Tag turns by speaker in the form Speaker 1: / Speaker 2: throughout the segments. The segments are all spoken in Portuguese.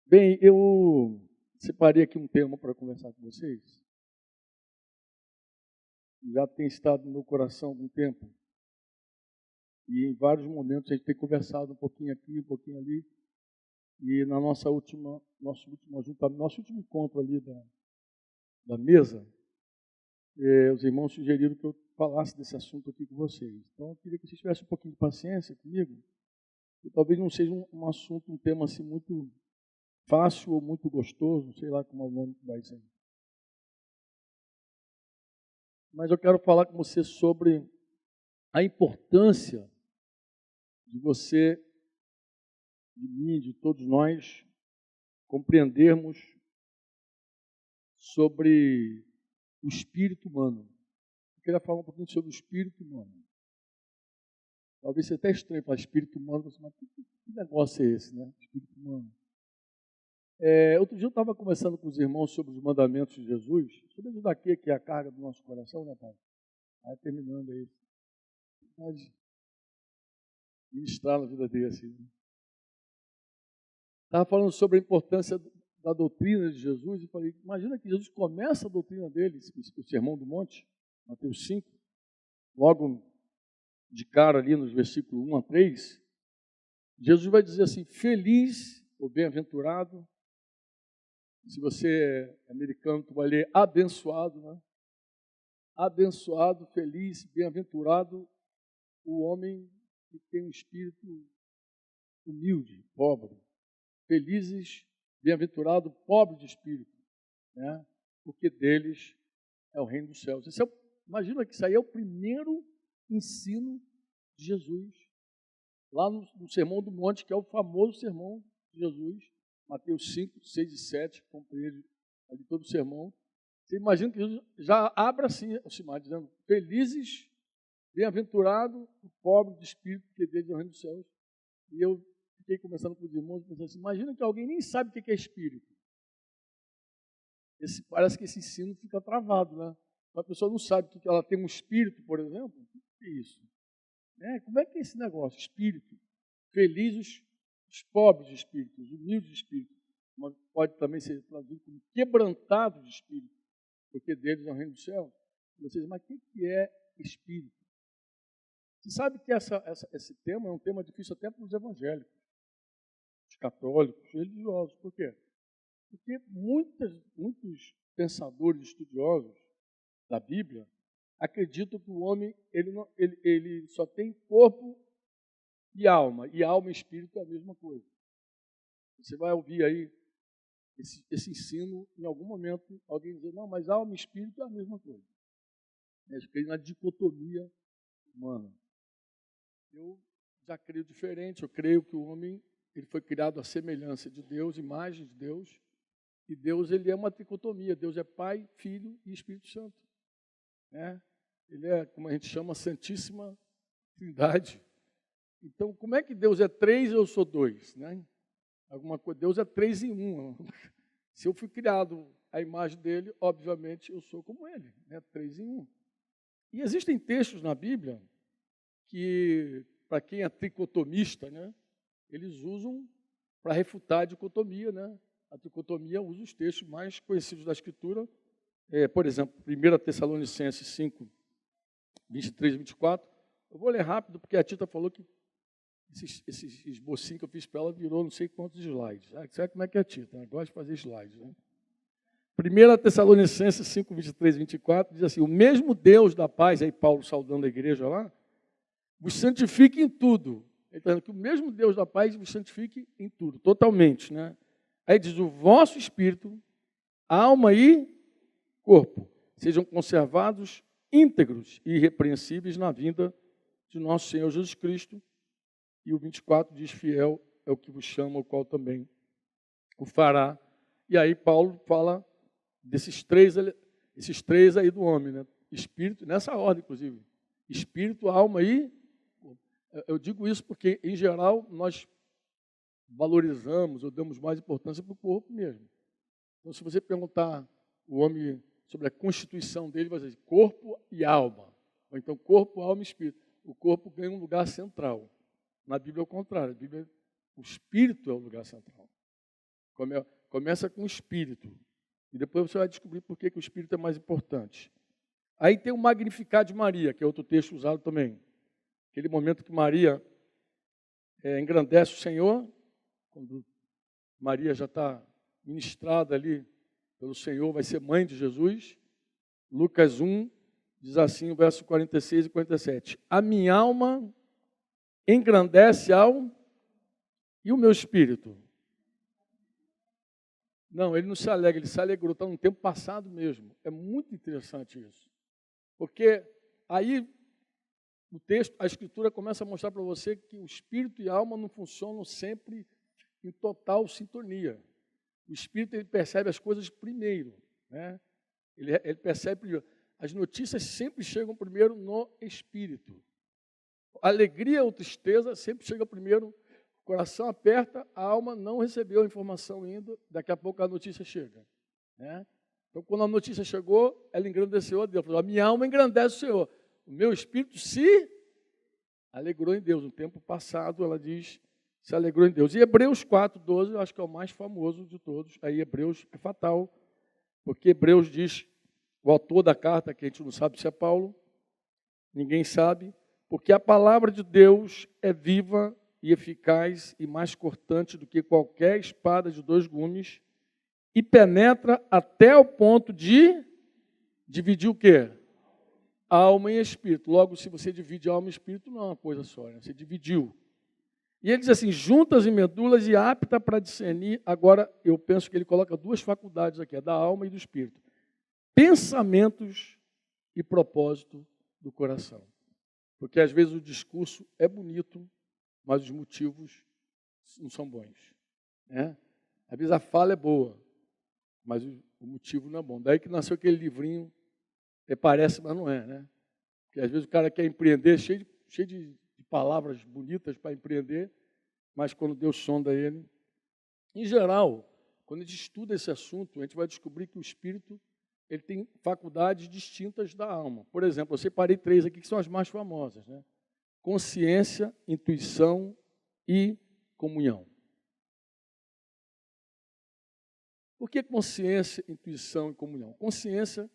Speaker 1: Bem, eu separei aqui um tema para conversar com vocês. Já tem estado no meu coração há algum tempo. E em vários momentos a gente tem conversado um pouquinho aqui, um pouquinho ali. E na nosso último encontro ali da mesa, os irmãos sugeriram que eu falasse desse assunto aqui com vocês. Então eu queria que vocês tivessem um pouquinho de paciência comigo. E talvez não seja um assunto, um tema assim muito fácil ou muito gostoso, sei lá como é o nome que vai ser. Mas eu quero falar com você sobre a importância de você, de mim, de todos nós, compreendermos sobre o espírito humano. Eu queria falar um pouquinho sobre o espírito humano. Talvez seja até estranho falar espírito humano, mas que negócio é esse, né? Espírito humano. Outro dia eu estava conversando com os irmãos sobre os mandamentos de Jesus, sobre isso daqui que é a carga do nosso coração, né, pai? Aí terminando aí. Pode ministrar na vida dele assim. Né? Estava falando sobre a importância da doutrina de Jesus e falei, imagina que Jesus começa a doutrina dele, o Sermão do Monte, Mateus 5, logo de cara ali nos versículos 1 a 3, Jesus vai dizer assim, feliz ou bem-aventurado, se você é americano, tu vai ler abençoado, né? Abençoado, feliz, bem-aventurado o homem que tem um espírito humilde, pobre. Felizes, bem-aventurado, pobre de espírito, né? Porque deles é o reino dos céus. Imagina que isso aí é o primeiro ensino de Jesus, lá no Sermão do Monte, que é o famoso sermão de Jesus, Mateus 5, 6 e 7, compreende ali todo o sermão. Você imagina que Jesus já abre assim o Simar, dizendo, felizes, bem-aventurado o pobre de espírito, porque deles é o reino dos céus. E eu fiquei conversando com os irmãos, pensando assim, imagina que alguém nem sabe o que é espírito. Parece que esse ensino fica travado, né? A pessoa não sabe que ela tem um espírito, por exemplo. O que é isso? Como é que é esse negócio? Espírito. Felizes os pobres de espírito, os humildes de espírito. Mas pode também ser traduzido como quebrantados de espírito, porque deles é o reino do céu. Vocês, mas o que é espírito? Você sabe que esse tema é um tema difícil até para os evangélicos, os católicos, religiosos. Por quê? Porque muitos pensadores estudiosos da Bíblia acreditam que o homem ele só tem corpo e alma e espírito é a mesma coisa. Você vai ouvir aí esse ensino, em algum momento, alguém dizer, não, mas alma e espírito é a mesma coisa. Eles creem na dicotomia humana. Eu já creio diferente, eu creio que o homem ele foi criado à semelhança de Deus, imagem de Deus, e Deus ele é uma tricotomia, Deus é Pai, Filho e Espírito Santo. Né? Ele é, como a gente chama, Santíssima Trindade. Então, como é que Deus é três e eu sou dois? Né? Alguma coisa, Deus é três em um. Se eu fui criado à imagem dele, obviamente eu sou como ele, né? Três em um. E existem textos na Bíblia que, para quem é tricotomista, né, eles usam para refutar a dicotomia. Né? A tricotomia usa os textos mais conhecidos da Escritura, por exemplo, 1 Tessalonicenses 5, 23 e 24. Eu vou ler rápido, porque a Tita falou que esse esbocinho que eu fiz para ela virou não sei quantos slides. Sabe como é que é a Tita? Ela gosta de fazer slides. Né? 1 Tessalonicenses 5, 23 e 24 diz assim, o mesmo Deus da paz, aí Paulo saudando a igreja lá, vos santifique em tudo. Ele está dizendo que o mesmo Deus da paz vos santifique em tudo, totalmente. Né? Aí diz, o vosso espírito, alma e corpo sejam conservados íntegros e irrepreensíveis na vinda de nosso Senhor Jesus Cristo. E o 24 diz, fiel é o que vos chama, o qual também o fará. E aí Paulo fala esses três aí do homem, né? Espírito, nessa ordem, inclusive. Espírito, alma e corpo. Eu digo isso porque, em geral, nós valorizamos ou damos mais importância para o corpo mesmo. Então, se você perguntar o homem sobre a constituição dele, vai dizer corpo e alma. Ou então corpo, alma e espírito. O corpo ganha um lugar central. Na Bíblia é o contrário. Na Bíblia, o espírito é o lugar central. Começa com o espírito. E depois você vai descobrir por que o espírito é mais importante. Aí tem o Magnificat de Maria, que é outro texto usado também. Aquele momento que Maria engrandece o Senhor, quando Maria já está ministrada ali pelo Senhor, vai ser mãe de Jesus. Lucas 1, diz assim, o verso 46 e 47. A minha alma engrandece e o meu espírito. Não, ele não se alegra, ele se alegrou, está no tempo passado mesmo. É muito interessante isso. Porque aí o texto, a Escritura começa a mostrar para você que o espírito e a alma não funcionam sempre em total sintonia. O espírito, ele percebe as coisas primeiro, né? Ele percebe primeiro. As notícias sempre chegam primeiro no espírito. A alegria ou tristeza sempre chega primeiro. O coração aperta, a alma não recebeu a informação ainda, daqui a pouco a notícia chega, né? Então, quando a notícia chegou, ela engrandeceu a Deus. Falou, a minha alma engrandece o Senhor. O meu espírito se alegrou em Deus. No tempo passado, ela diz, se alegrou em Deus. E Hebreus 4:12, eu acho que é o mais famoso de todos. Aí Hebreus é fatal, porque Hebreus diz, o autor da carta, que a gente não sabe se é Paulo, ninguém sabe, porque a palavra de Deus é viva e eficaz e mais cortante do que qualquer espada de 2 gumes e penetra até o ponto de dividir o quê? Alma e espírito. Logo, se você divide alma e espírito, não é uma coisa só, né? Você dividiu. E ele diz assim, juntas e medulas e apta para discernir. Agora, eu penso que ele coloca 2 faculdades aqui, a da alma e do espírito. Pensamentos e propósito do coração. Porque às vezes o discurso é bonito, mas os motivos não são bons, né? Às vezes a fala é boa, mas o motivo não é bom. Daí que nasceu aquele livrinho, parece, mas não é, né? Porque às vezes o cara quer empreender, cheio de palavras bonitas para empreender, mas quando Deus sonda ele. Em geral, quando a gente estuda esse assunto, a gente vai descobrir que o espírito ele tem faculdades distintas da alma. Por exemplo, eu separei 3 aqui que são as mais famosas, né? Consciência, intuição e comunhão. Por que consciência, intuição e comunhão? Consciência,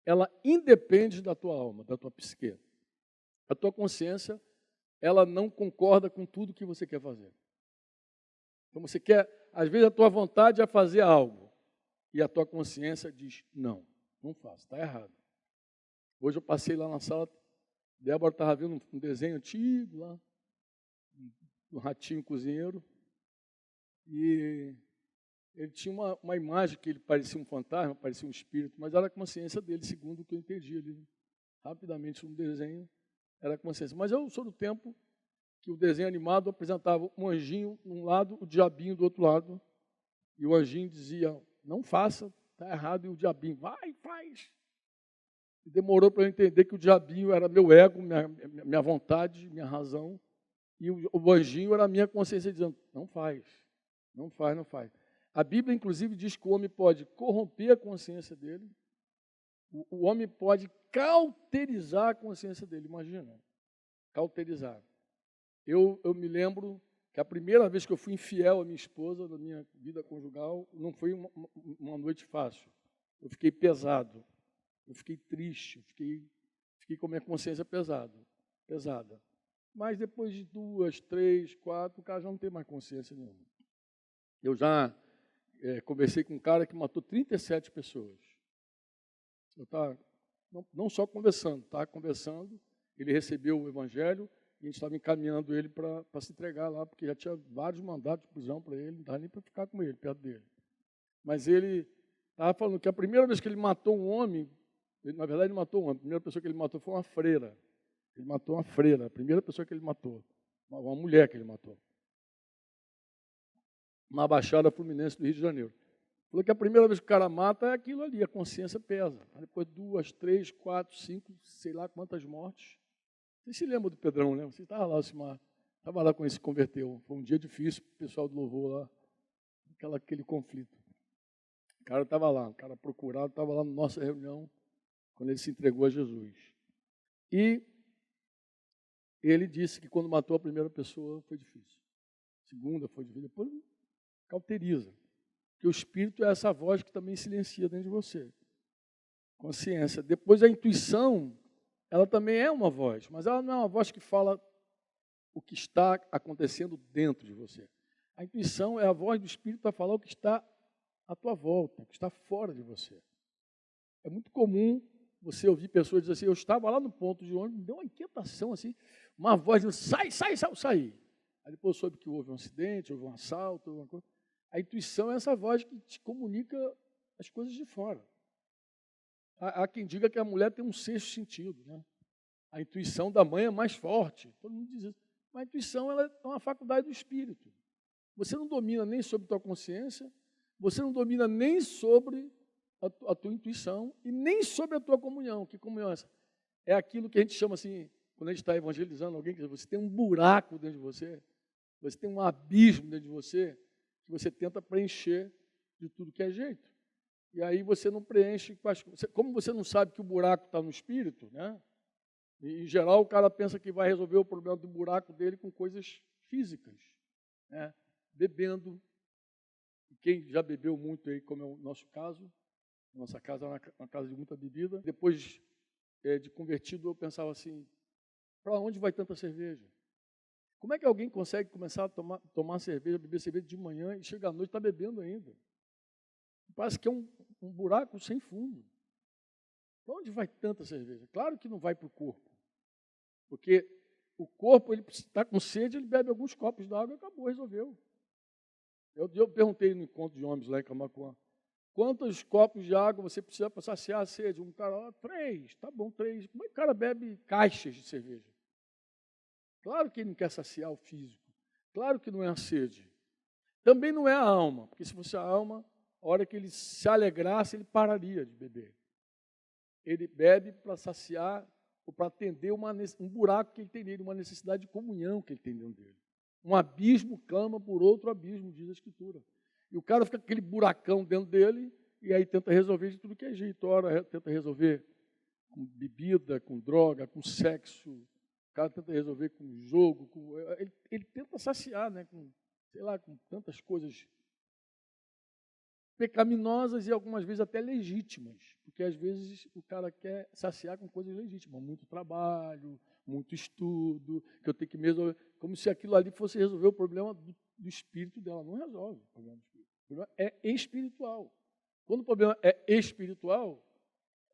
Speaker 1: ela independe da tua alma, da tua psique. A tua consciência, ela não concorda com tudo que você quer fazer. Então você quer, às vezes a tua vontade é fazer algo e a tua consciência diz, não faço, está errado. Hoje eu passei lá na sala, Débora estava vendo um desenho antigo lá, um ratinho cozinheiro, e ele tinha uma imagem que ele parecia um fantasma, parecia um espírito, mas era a consciência dele, segundo o que eu entendi ali. Rapidamente, um desenho era a consciência. Mas eu sou do tempo que o desenho animado apresentava um anjinho de um lado, o diabinho do outro lado, e o anjinho dizia, não faça, está errado, e o diabinho, vai, faz. E demorou para eu entender que o diabinho era meu ego, minha vontade, minha razão, e o anjinho era a minha consciência dizendo, não faz, não faz, não faz. A Bíblia, inclusive, diz que o homem pode corromper a consciência dele, o homem pode cauterizar a consciência dele, imagina, cauterizar. Eu me lembro que a primeira vez que eu fui infiel à minha esposa, na minha vida conjugal, não foi uma noite fácil. Eu fiquei pesado, eu fiquei triste, fiquei com a minha consciência pesada. Mas depois de 2, 3, 4, o cara já não tem mais consciência nenhuma. Eu já conversei com um cara que matou 37 pessoas. Eu estava não só conversando, ele recebeu o evangelho e a gente estava encaminhando ele para se entregar lá, porque já tinha vários mandatos de prisão para ele, não dava nem para ficar com ele, perto dele. Mas ele estava falando que a primeira vez que ele matou um homem, na verdade ele matou um homem, a primeira pessoa que ele matou foi uma freira. Ele matou uma freira, a primeira pessoa que ele matou, uma mulher que ele matou. Na Baixada Fluminense do Rio de Janeiro. Falou que a primeira vez que o cara mata é aquilo ali, a consciência pesa. Depois 2, 3, 4, 5, sei lá quantas mortes. Você se lembra do Pedrão, né? Você estava lá, Simar. Estava lá quando ele se converteu. Foi um dia difícil para o pessoal do louvor lá. Aquele conflito. O cara estava lá, o cara procurado, estava lá na nossa reunião, quando ele se entregou a Jesus. E ele disse que quando matou a primeira pessoa foi difícil. A segunda foi difícil. Depois cauteriza. Porque o espírito é essa voz que também silencia dentro de você. Consciência. Depois a intuição, ela também é uma voz, mas ela não é uma voz que fala o que está acontecendo dentro de você. A intuição é a voz do espírito para falar o que está à tua volta, o que está fora de você. É muito comum você ouvir pessoas dizer assim, eu estava lá no ponto de ônibus, me deu uma inquietação assim, uma voz dizendo, sai. Aí depois eu soube que houve um acidente, houve um assalto, alguma coisa. A intuição é essa voz que te comunica as coisas de fora. Há quem diga que a mulher tem um sexto sentido, né? A intuição da mãe é mais forte. Todo mundo diz isso. Mas a intuição ela é uma faculdade do espírito. Você não domina nem sobre a tua consciência, você não domina nem sobre a tua intuição e nem sobre a tua comunhão. Que comunhão é essa? É aquilo que a gente chama assim, quando a gente está evangelizando alguém, que você tem um buraco dentro de você, você tem um abismo dentro de você, que você tenta preencher de tudo que é jeito. E aí você não preenche, como você não sabe que o buraco está no espírito, né? E, em geral, o cara pensa que vai resolver o problema do buraco dele com coisas físicas, né? Bebendo. E quem já bebeu muito aí, como é o nosso caso, nossa casa é uma casa de muita bebida. Depois de convertido, eu pensava assim, para onde vai tanta cerveja? Como é que alguém consegue começar a tomar cerveja, beber cerveja de manhã e chega à noite e está bebendo ainda? Parece que é um buraco sem fundo. Para onde vai tanta cerveja? Claro que não vai para o corpo. Porque o corpo, ele está com sede, ele bebe alguns copos d'água e acabou, resolveu. Eu perguntei no encontro de homens lá em Camaquã, quantos copos de água você precisa para saciar a sede? Um cara, 3, tá bom, 3. Como é que o cara bebe caixas de cerveja? Claro que ele não quer saciar o físico. Claro que não é a sede. Também não é a alma, porque se fosse a alma, a hora que ele se alegrasse, ele pararia de beber. Ele bebe para saciar ou para atender um buraco que ele tem nele, uma necessidade de comunhão que ele tem dentro dele. Um abismo clama por outro abismo, diz a Escritura. E o cara fica com aquele buracão dentro dele e aí tenta resolver de tudo que é jeito. Ora, tenta resolver com bebida, com droga, com sexo. O cara tenta resolver com jogo. Ele tenta saciar, né, com, sei lá, com tantas coisas pecaminosas e algumas vezes até legítimas, porque às vezes o cara quer saciar com coisas legítimas, muito trabalho, muito estudo, que eu tenho que mesmo, como se aquilo ali fosse resolver o problema do espírito dela. Não resolve o problema do espírito. O problema é espiritual. Quando o problema é espiritual,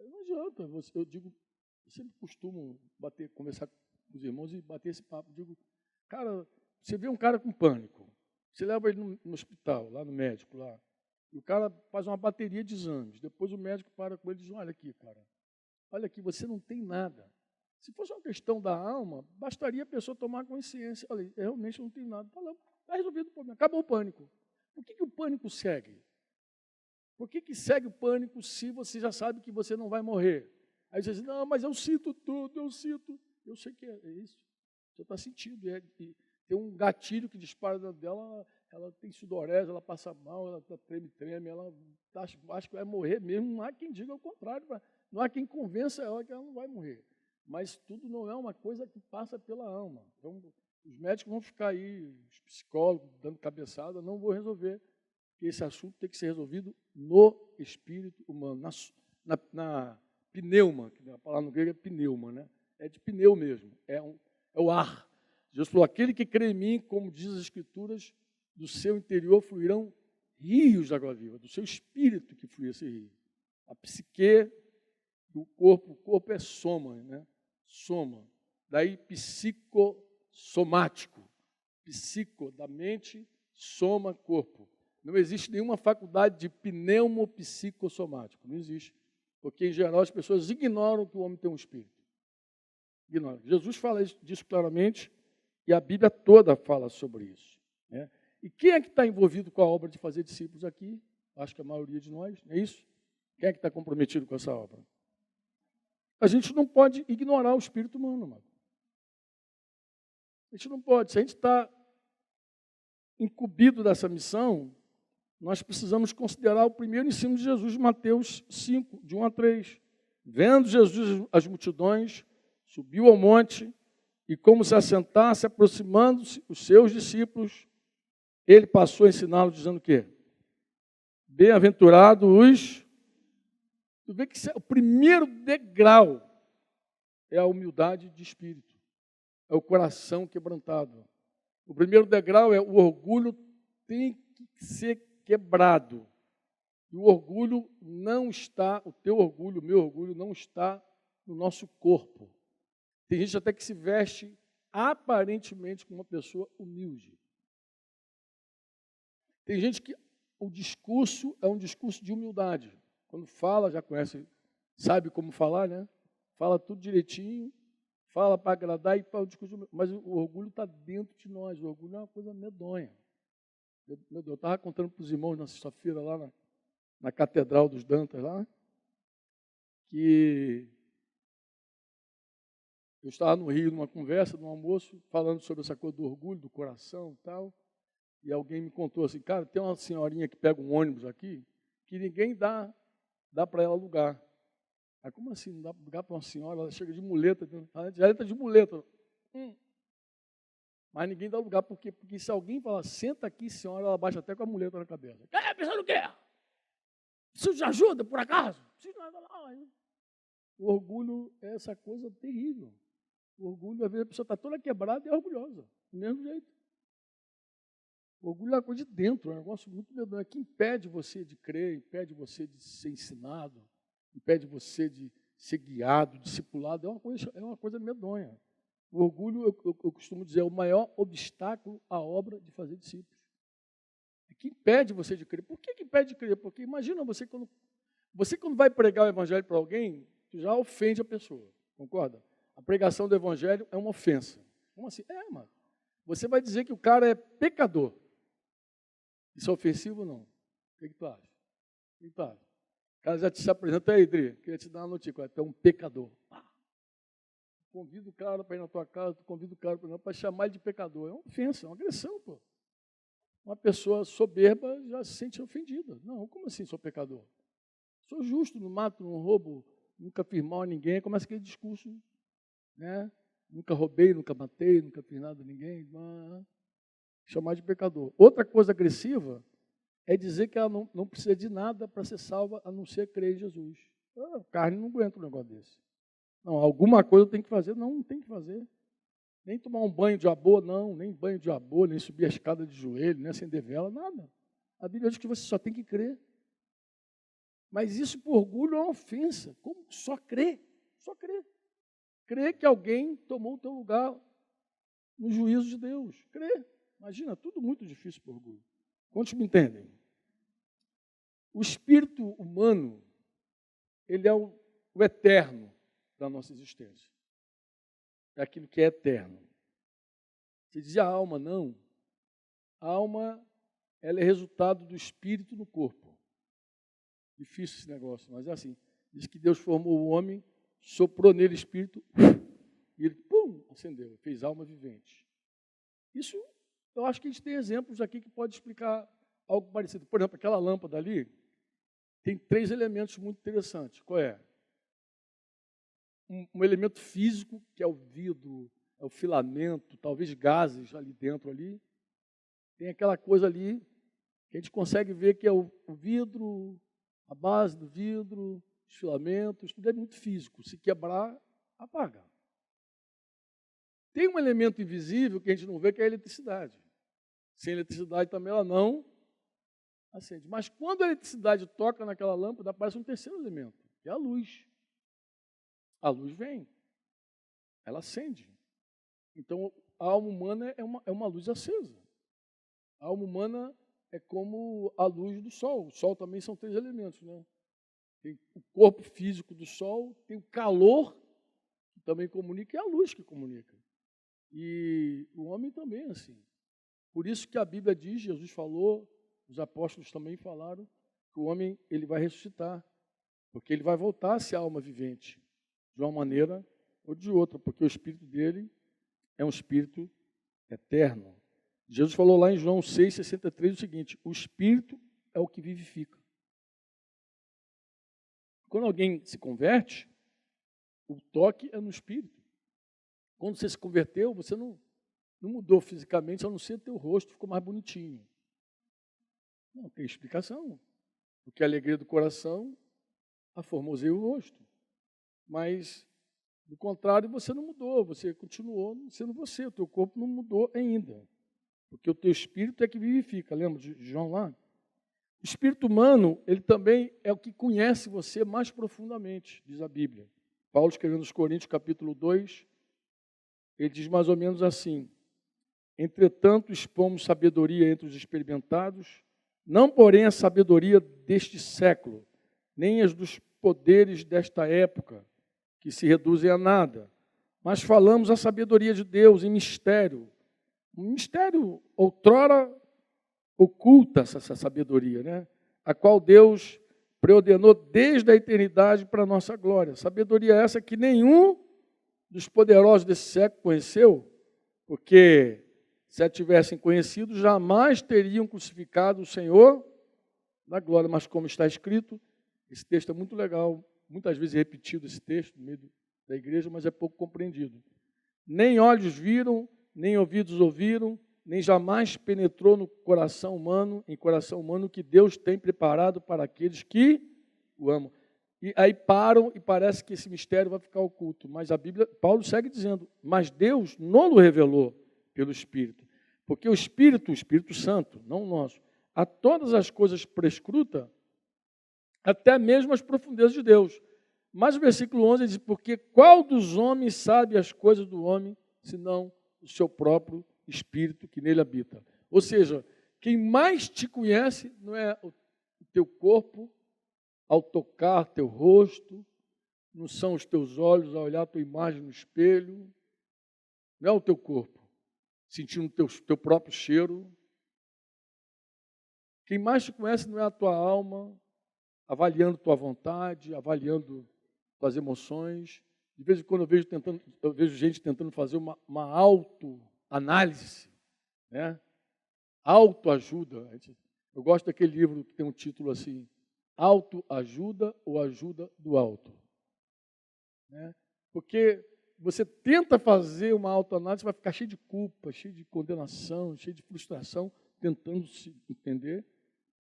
Speaker 1: não adianta. Eu sempre costumo conversar com os irmãos e bater esse papo. Digo, cara, você vê um cara com pânico, você leva ele no hospital, lá no médico, lá, e o cara faz uma bateria de exames. Depois o médico para com ele e diz, olha aqui, cara, olha aqui, você não tem nada. Se fosse uma questão da alma, bastaria a pessoa tomar consciência. Olha, eu realmente não tenho nada. Está resolvido o problema, acabou o pânico. Por que o pânico segue? Por que segue o pânico se você já sabe que você não vai morrer? Aí você diz, não, mas eu sinto tudo, eu sinto. Eu sei que é isso. Você está sentindo. E tem um gatilho que dispara dentro dela, ela tem sudorese, ela passa mal, ela treme, ela acha que vai morrer mesmo. Não há quem diga o contrário, não há quem convença ela que ela não vai morrer. Mas tudo não é uma coisa que passa pela alma. Então, os médicos vão ficar aí, os psicólogos, dando cabeçada, não vão resolver, porque esse assunto tem que ser resolvido no espírito humano, na pneuma, que a palavra no grego é pneuma, né? É de pneu mesmo, é o ar. Jesus falou, aquele que crê em mim, como diz as Escrituras, do seu interior fluirão rios de água viva, do seu espírito que flui esse rio. A psique, o corpo é soma, né? Soma. Daí psicossomático. Psico, da mente, soma, corpo. Não existe nenhuma faculdade de pneumopsicossomático. Não existe. Porque, em geral, as pessoas ignoram que o homem tem um espírito. Ignoram. Jesus fala disso claramente e a Bíblia toda fala sobre isso, né? E quem é que está envolvido com a obra de fazer discípulos aqui? Acho que a maioria de nós, não é isso? Quem é que está comprometido com essa obra? A gente não pode ignorar o espírito humano, mano. A gente não pode. Se a gente está incumbido dessa missão, nós precisamos considerar o primeiro ensino de Jesus, Mateus 5, de 1 a 3. Vendo Jesus as multidões, subiu ao monte e, como se assentasse, aproximando-se os seus discípulos, ele passou a ensiná-los, dizendo o quê? Bem-aventurados os... Tu vê que o primeiro degrau é a humildade de espírito, é o coração quebrantado. O primeiro degrau é o orgulho tem que ser quebrado. E o orgulho não está, o teu orgulho, o meu orgulho, não está no nosso corpo. Tem gente até que se veste aparentemente como uma pessoa humilde. Tem gente que o discurso é um discurso de humildade. Quando fala, já conhece, sabe como falar, né? Fala tudo direitinho, fala para agradar e fala o discurso de humildade. Mas o orgulho está dentro de nós. O orgulho é uma coisa medonha. Meu Deus, eu estava contando para os irmãos na sexta-feira lá na Catedral dos Dantas, lá, que eu estava no Rio numa conversa, num almoço, falando sobre essa coisa do orgulho, do coração e tal, e alguém me contou assim, cara, tem uma senhorinha que pega um ônibus aqui, que ninguém dá para ela lugar. Aí, como assim, não dá lugar para uma senhora? Ela chega de muleta, já entra de muleta. Mas ninguém dá lugar, porque se alguém falar, senta aqui, senhora, ela baixa até com a muleta na cabeça. Pensando o quê? Preciso de ajuda, por acaso? Preciso de nada lá. O orgulho é essa coisa terrível. O orgulho, às vezes, a pessoa está toda quebrada e é orgulhosa, do mesmo jeito. O orgulho é uma coisa de dentro, é um negócio muito medonho, que impede você de crer, impede você de ser ensinado, impede você de ser guiado, discipulado, é uma coisa medonha. O orgulho, eu costumo dizer, é o maior obstáculo à obra de fazer discípulos. É que impede você de crer. Por que impede de crer? Porque imagina você quando vai pregar o evangelho para alguém, tu já ofende a pessoa, concorda? A pregação do evangelho é uma ofensa. Como assim? Mano. Você vai dizer que o cara é pecador. Isso é ofensivo ou não? O que tu acha? O que tu acha? O cara já te apresenta aí, Dri, queria te dar uma notícia, tu é um pecador. Convida o cara para ir na tua casa, tu convida o cara para chamar ele de pecador. É uma ofensa, é uma agressão, pô. Uma pessoa soberba já se sente ofendida. Não, como assim sou pecador? Sou justo, não mato, não roubo, nunca fiz mal a ninguém. Começa aquele discurso, né? Nunca roubei, nunca matei, nunca fiz nada a ninguém. Chamar de pecador. Outra coisa agressiva é dizer que ela não precisa de nada para ser salva, a não ser crer em Jesus. A carne não aguenta um negócio desse. Não, alguma coisa eu tenho que fazer. Não tem que fazer. Nem tomar um banho de abô, não. Nem banho de abô, nem subir a escada de joelho, nem acender vela, nada. A Bíblia diz que você só tem que crer. Mas isso por orgulho é uma ofensa. Como só crer? Só crer. Crer que alguém tomou o teu lugar no juízo de Deus. Crer. Imagina, tudo muito difícil por orgulho. Quantos me entendem? O espírito humano, ele é o eterno da nossa existência. É aquilo que é eterno. Você dizia a alma, não. A alma, ela é resultado do espírito no corpo. Difícil esse negócio, mas é assim. Diz que Deus formou o homem, soprou nele espírito, e ele, acendeu, fez alma vivente. Isso, eu acho que a gente tem exemplos aqui que pode explicar algo parecido. Por exemplo, aquela lâmpada ali, tem 3 elementos muito interessantes. Qual é? Um elemento físico, que é o vidro, é o filamento, talvez gases ali dentro ali. Tem aquela coisa ali que a gente consegue ver que é o vidro, a base do vidro, os filamentos, tudo é muito físico. Se quebrar, apaga. Tem um elemento invisível que a gente não vê, que é a eletricidade. Sem eletricidade também ela não acende. Mas quando a eletricidade toca naquela lâmpada, aparece um terceiro elemento, que é a luz. A luz vem, ela acende. Então, a alma humana é uma luz acesa. A alma humana é como a luz do sol. O sol também são 3 elementos, né? Tem o corpo físico do sol, tem o calor, que também comunica, e a luz que comunica. E o homem também é assim. Por isso que a Bíblia diz, Jesus falou, os apóstolos também falaram, que o homem ele vai ressuscitar, porque ele vai voltar a ser alma vivente, de uma maneira ou de outra, porque o espírito dele é um espírito eterno. Jesus falou lá em João 6,63 o seguinte: o espírito é o que vivifica. Quando alguém se converte, o toque é no espírito. Quando você se converteu, você não mudou fisicamente, a não ser teu rosto ficou mais bonitinho. Não tem explicação. Porque a alegria do coração aformoseia o rosto. Mas, do contrário, você não mudou, você continuou sendo você, o teu corpo não mudou ainda. Porque o teu espírito é que vivifica. Lembra de João lá? O espírito humano, ele também é o que conhece você mais profundamente, diz a Bíblia. Paulo, escrevendo aos Coríntios, capítulo 2, ele diz mais ou menos assim: entretanto, expomos sabedoria entre os experimentados, não, porém, a sabedoria deste século, nem as dos poderes desta época, que se reduzem a nada, mas falamos a sabedoria de Deus em mistério. Um mistério outrora oculta essa sabedoria, né? A qual Deus preordenou desde a eternidade para a nossa glória. Sabedoria essa que nenhum dos poderosos desse século conheceu, porque se a tivessem conhecido, jamais teriam crucificado o Senhor da glória. Mas como está escrito, esse texto é muito legal, muitas vezes repetido esse texto no meio da igreja, mas é pouco compreendido. Nem olhos viram, nem ouvidos ouviram, nem jamais penetrou no coração humano, em coração humano, que Deus tem preparado para aqueles que o amam. E aí param e parece que esse mistério vai ficar oculto. Mas a Bíblia, Paulo segue dizendo, mas Deus não o revelou pelo Espírito. Porque o Espírito Santo, não o nosso, a todas as coisas prescruta, até mesmo as profundezas de Deus. Mas o versículo 11 diz, porque qual dos homens sabe as coisas do homem, senão o seu próprio Espírito que nele habita? Ou seja, quem mais te conhece não é o teu corpo, ao tocar teu rosto, não são os teus olhos ao olhar a tua imagem no espelho, não é o teu corpo, sentindo o teu próprio cheiro. Quem mais te conhece não é a tua alma, avaliando tua vontade, avaliando tuas emoções. De vez em quando eu vejo gente tentando fazer uma autoanálise, né? Autoajuda. Eu gosto daquele livro que tem um título assim, Autoajuda ou Ajuda do Alto. Né? Porque você tenta fazer uma autoanálise, vai ficar cheio de culpa, cheio de condenação, cheio de frustração, tentando se entender,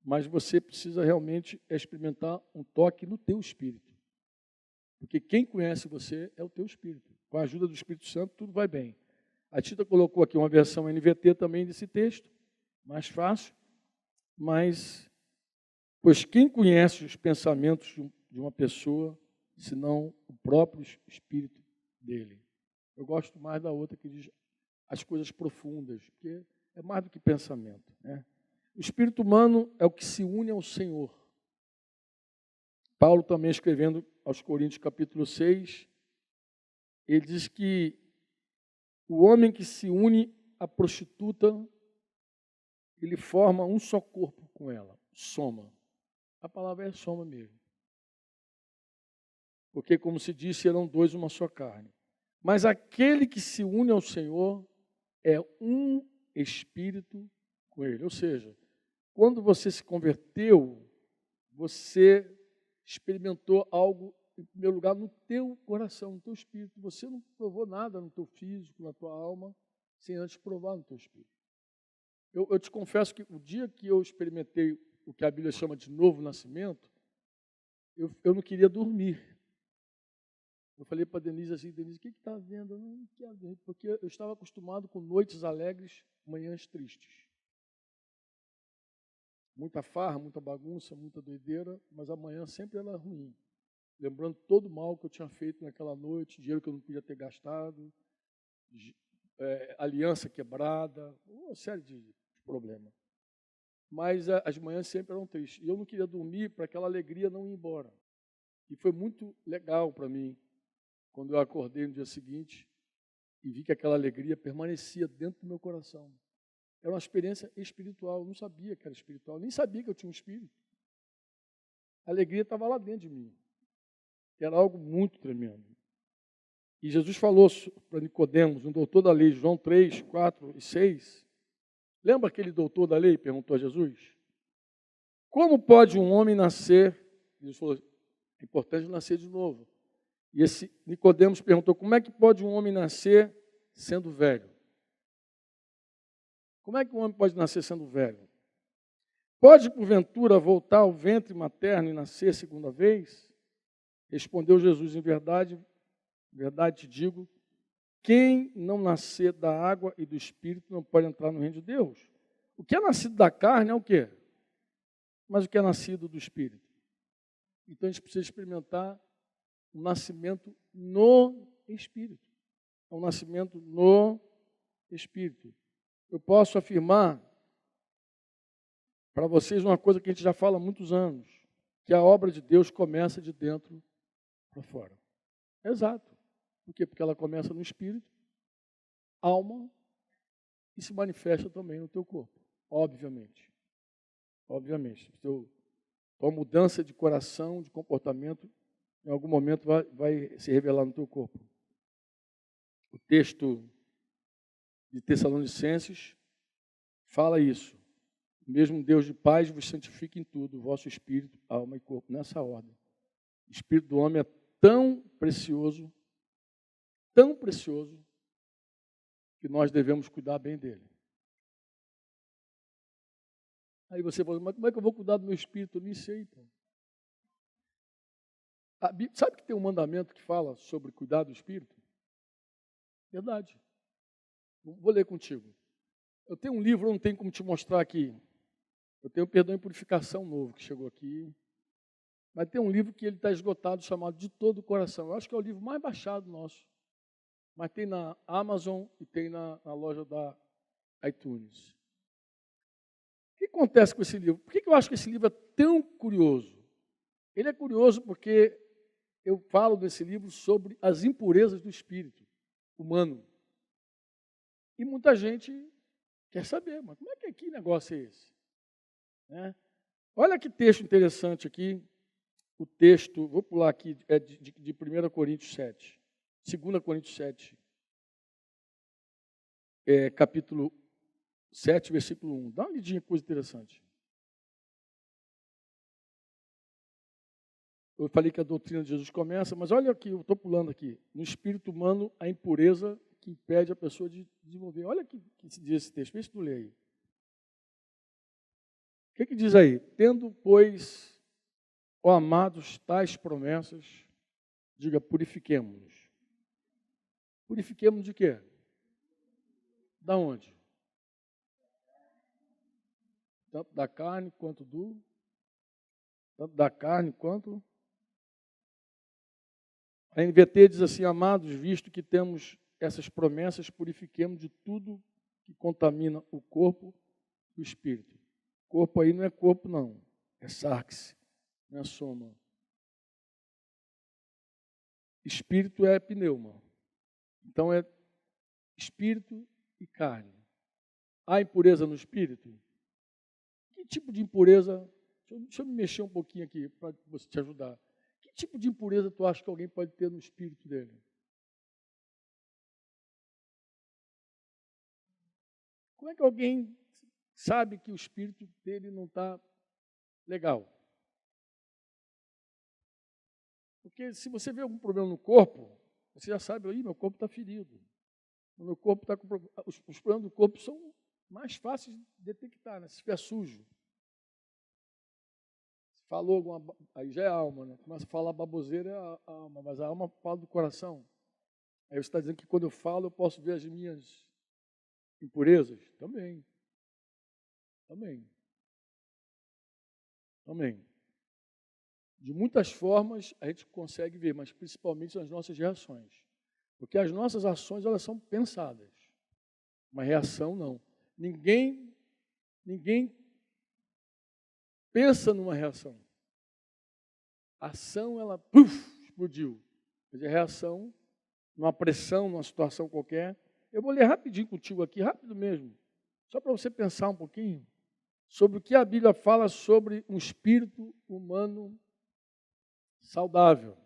Speaker 1: mas você precisa realmente experimentar um toque no teu espírito. Porque quem conhece você é o teu espírito. Com a ajuda do Espírito Santo, tudo vai bem. A Tita colocou aqui uma versão NVT também desse texto, mais fácil, mas, pois quem conhece os pensamentos de uma pessoa, senão o próprio espírito dele? Eu gosto mais da outra que diz as coisas profundas, porque é mais do que pensamento, né? O espírito humano é o que se une ao Senhor. Paulo também escrevendo aos Coríntios capítulo 6, ele diz que o homem que se une à prostituta, ele forma um só corpo com ela, soma. A palavra é soma mesmo. Porque, como se disse, eram dois uma só carne. Mas aquele que se une ao Senhor é um espírito com ele. Ou seja, quando você se converteu, você experimentou algo, em primeiro lugar, no teu coração, no teu espírito. Você não provou nada no teu físico, na tua alma, sem antes provar no teu espírito. Eu te confesso que o dia que eu experimentei o que a Bíblia chama de novo nascimento, eu não queria dormir. Eu falei para a Denise assim, Denise, o que está havendo? Eu não quero dormir, porque eu estava acostumado com noites alegres, manhãs tristes. Muita farra, muita bagunça, muita doideira, mas amanhã sempre era ruim. Lembrando todo o mal que eu tinha feito naquela noite, dinheiro que eu não podia ter gastado, aliança quebrada, uma série de problemas. Mas as manhãs sempre eram tristes. E eu não queria dormir para aquela alegria não ir embora. E foi muito legal para mim, quando eu acordei no dia seguinte e vi que aquela alegria permanecia dentro do meu coração. Era uma experiência espiritual, eu não sabia que era espiritual, nem sabia que eu tinha um espírito. A alegria estava lá dentro de mim. Era algo muito tremendo. E Jesus falou para Nicodemos, um doutor da lei, João 3, 4 e 6. Lembra aquele doutor da lei? Perguntou a Jesus. Como pode um homem nascer? Jesus falou, é importante nascer de novo. E esse Nicodemos perguntou, como é que pode um homem nascer sendo velho? Como é que um homem pode nascer sendo velho? Pode, porventura, voltar ao ventre materno e nascer segunda vez? Respondeu Jesus, em verdade te digo, quem não nascer da água e do Espírito não pode entrar no reino de Deus. O que é nascido da carne é o quê? Mas o que é nascido do Espírito? Então a gente precisa experimentar o nascimento no Espírito. É um nascimento no Espírito. Eu posso afirmar para vocês uma coisa que a gente já fala há muitos anos, que a obra de Deus começa de dentro para fora. Exato. Por quê? Porque ela começa no espírito, alma, e se manifesta também no teu corpo. Obviamente. Obviamente. Tua mudança de coração, de comportamento, em algum momento vai se revelar no teu corpo. O texto de Tessalonicenses fala isso. O mesmo Deus de paz vos santifique em tudo, o vosso espírito, alma e corpo, nessa ordem. O espírito do homem é tão precioso, que nós devemos cuidar bem dele. Aí você fala, mas como é que eu vou cuidar do meu espírito? Eu nem sei, pô. Sabe que tem um mandamento que fala sobre cuidar do espírito? Verdade. Vou ler contigo. Eu tenho um livro, não tenho como te mostrar aqui. Eu tenho Perdão e Purificação novo, que chegou aqui. Mas tem um livro que ele está esgotado, chamado De Todo o Coração. Eu acho que é o livro mais baixado nosso. Mas tem na Amazon e tem na loja da iTunes. O que acontece com esse livro? Por que eu acho que esse livro é tão curioso? Ele é curioso porque eu falo nesse livro sobre as impurezas do espírito humano. E muita gente quer saber, mas como é que negócio é esse? Né? Olha que texto interessante aqui. O texto, vou pular aqui, é de 1 Coríntios 7. 2 Coríntios 7. Capítulo 7, versículo 1. Dá uma lidinha, coisa interessante. Eu falei que a doutrina de Jesus começa, mas olha aqui, eu estou pulando aqui. No espírito humano, a impureza que impede a pessoa de desenvolver. Olha o que se diz esse texto, vê se tu lê aí. O que diz aí? Tendo, pois, ó amados, tais promessas, diga, purifiquemo-nos. Purifiquemos de quê? Da onde? Tanto da carne quanto do... Tanto da carne quanto... A NVT diz assim, amados, visto que temos essas promessas, purifiquemos de tudo que contamina o corpo e o espírito. Corpo aí não é corpo, não. É sarx, não é soma. Espírito é pneuma. Então é espírito e carne. Há impureza no espírito? Que tipo de impureza? Deixa eu me mexer um pouquinho aqui para você te ajudar. Que tipo de impureza tu acha que alguém pode ter no espírito dele? Como é que alguém sabe que o espírito dele não está legal? Porque se você vê algum problema no corpo, você já sabe, meu corpo está ferido. O meu corpo está com os problemas do corpo são mais fáceis de detectar, né? Se estiver sujo. Se falou alguma... Aí já é a alma, né? Começa a falar baboseira, é a alma, mas a alma fala do coração. Aí você está dizendo que quando eu falo, eu posso ver as minhas impurezas? Também. De muitas formas a gente consegue ver, mas principalmente nas nossas reações. Porque as nossas ações, elas são pensadas. Uma reação, não. Ninguém pensa numa reação. A ação, ela explodiu. Mas a reação, numa pressão, numa situação qualquer. Eu vou ler rapidinho contigo aqui, rápido mesmo. Só para você pensar um pouquinho sobre o que a Bíblia fala sobre um espírito humano saudável.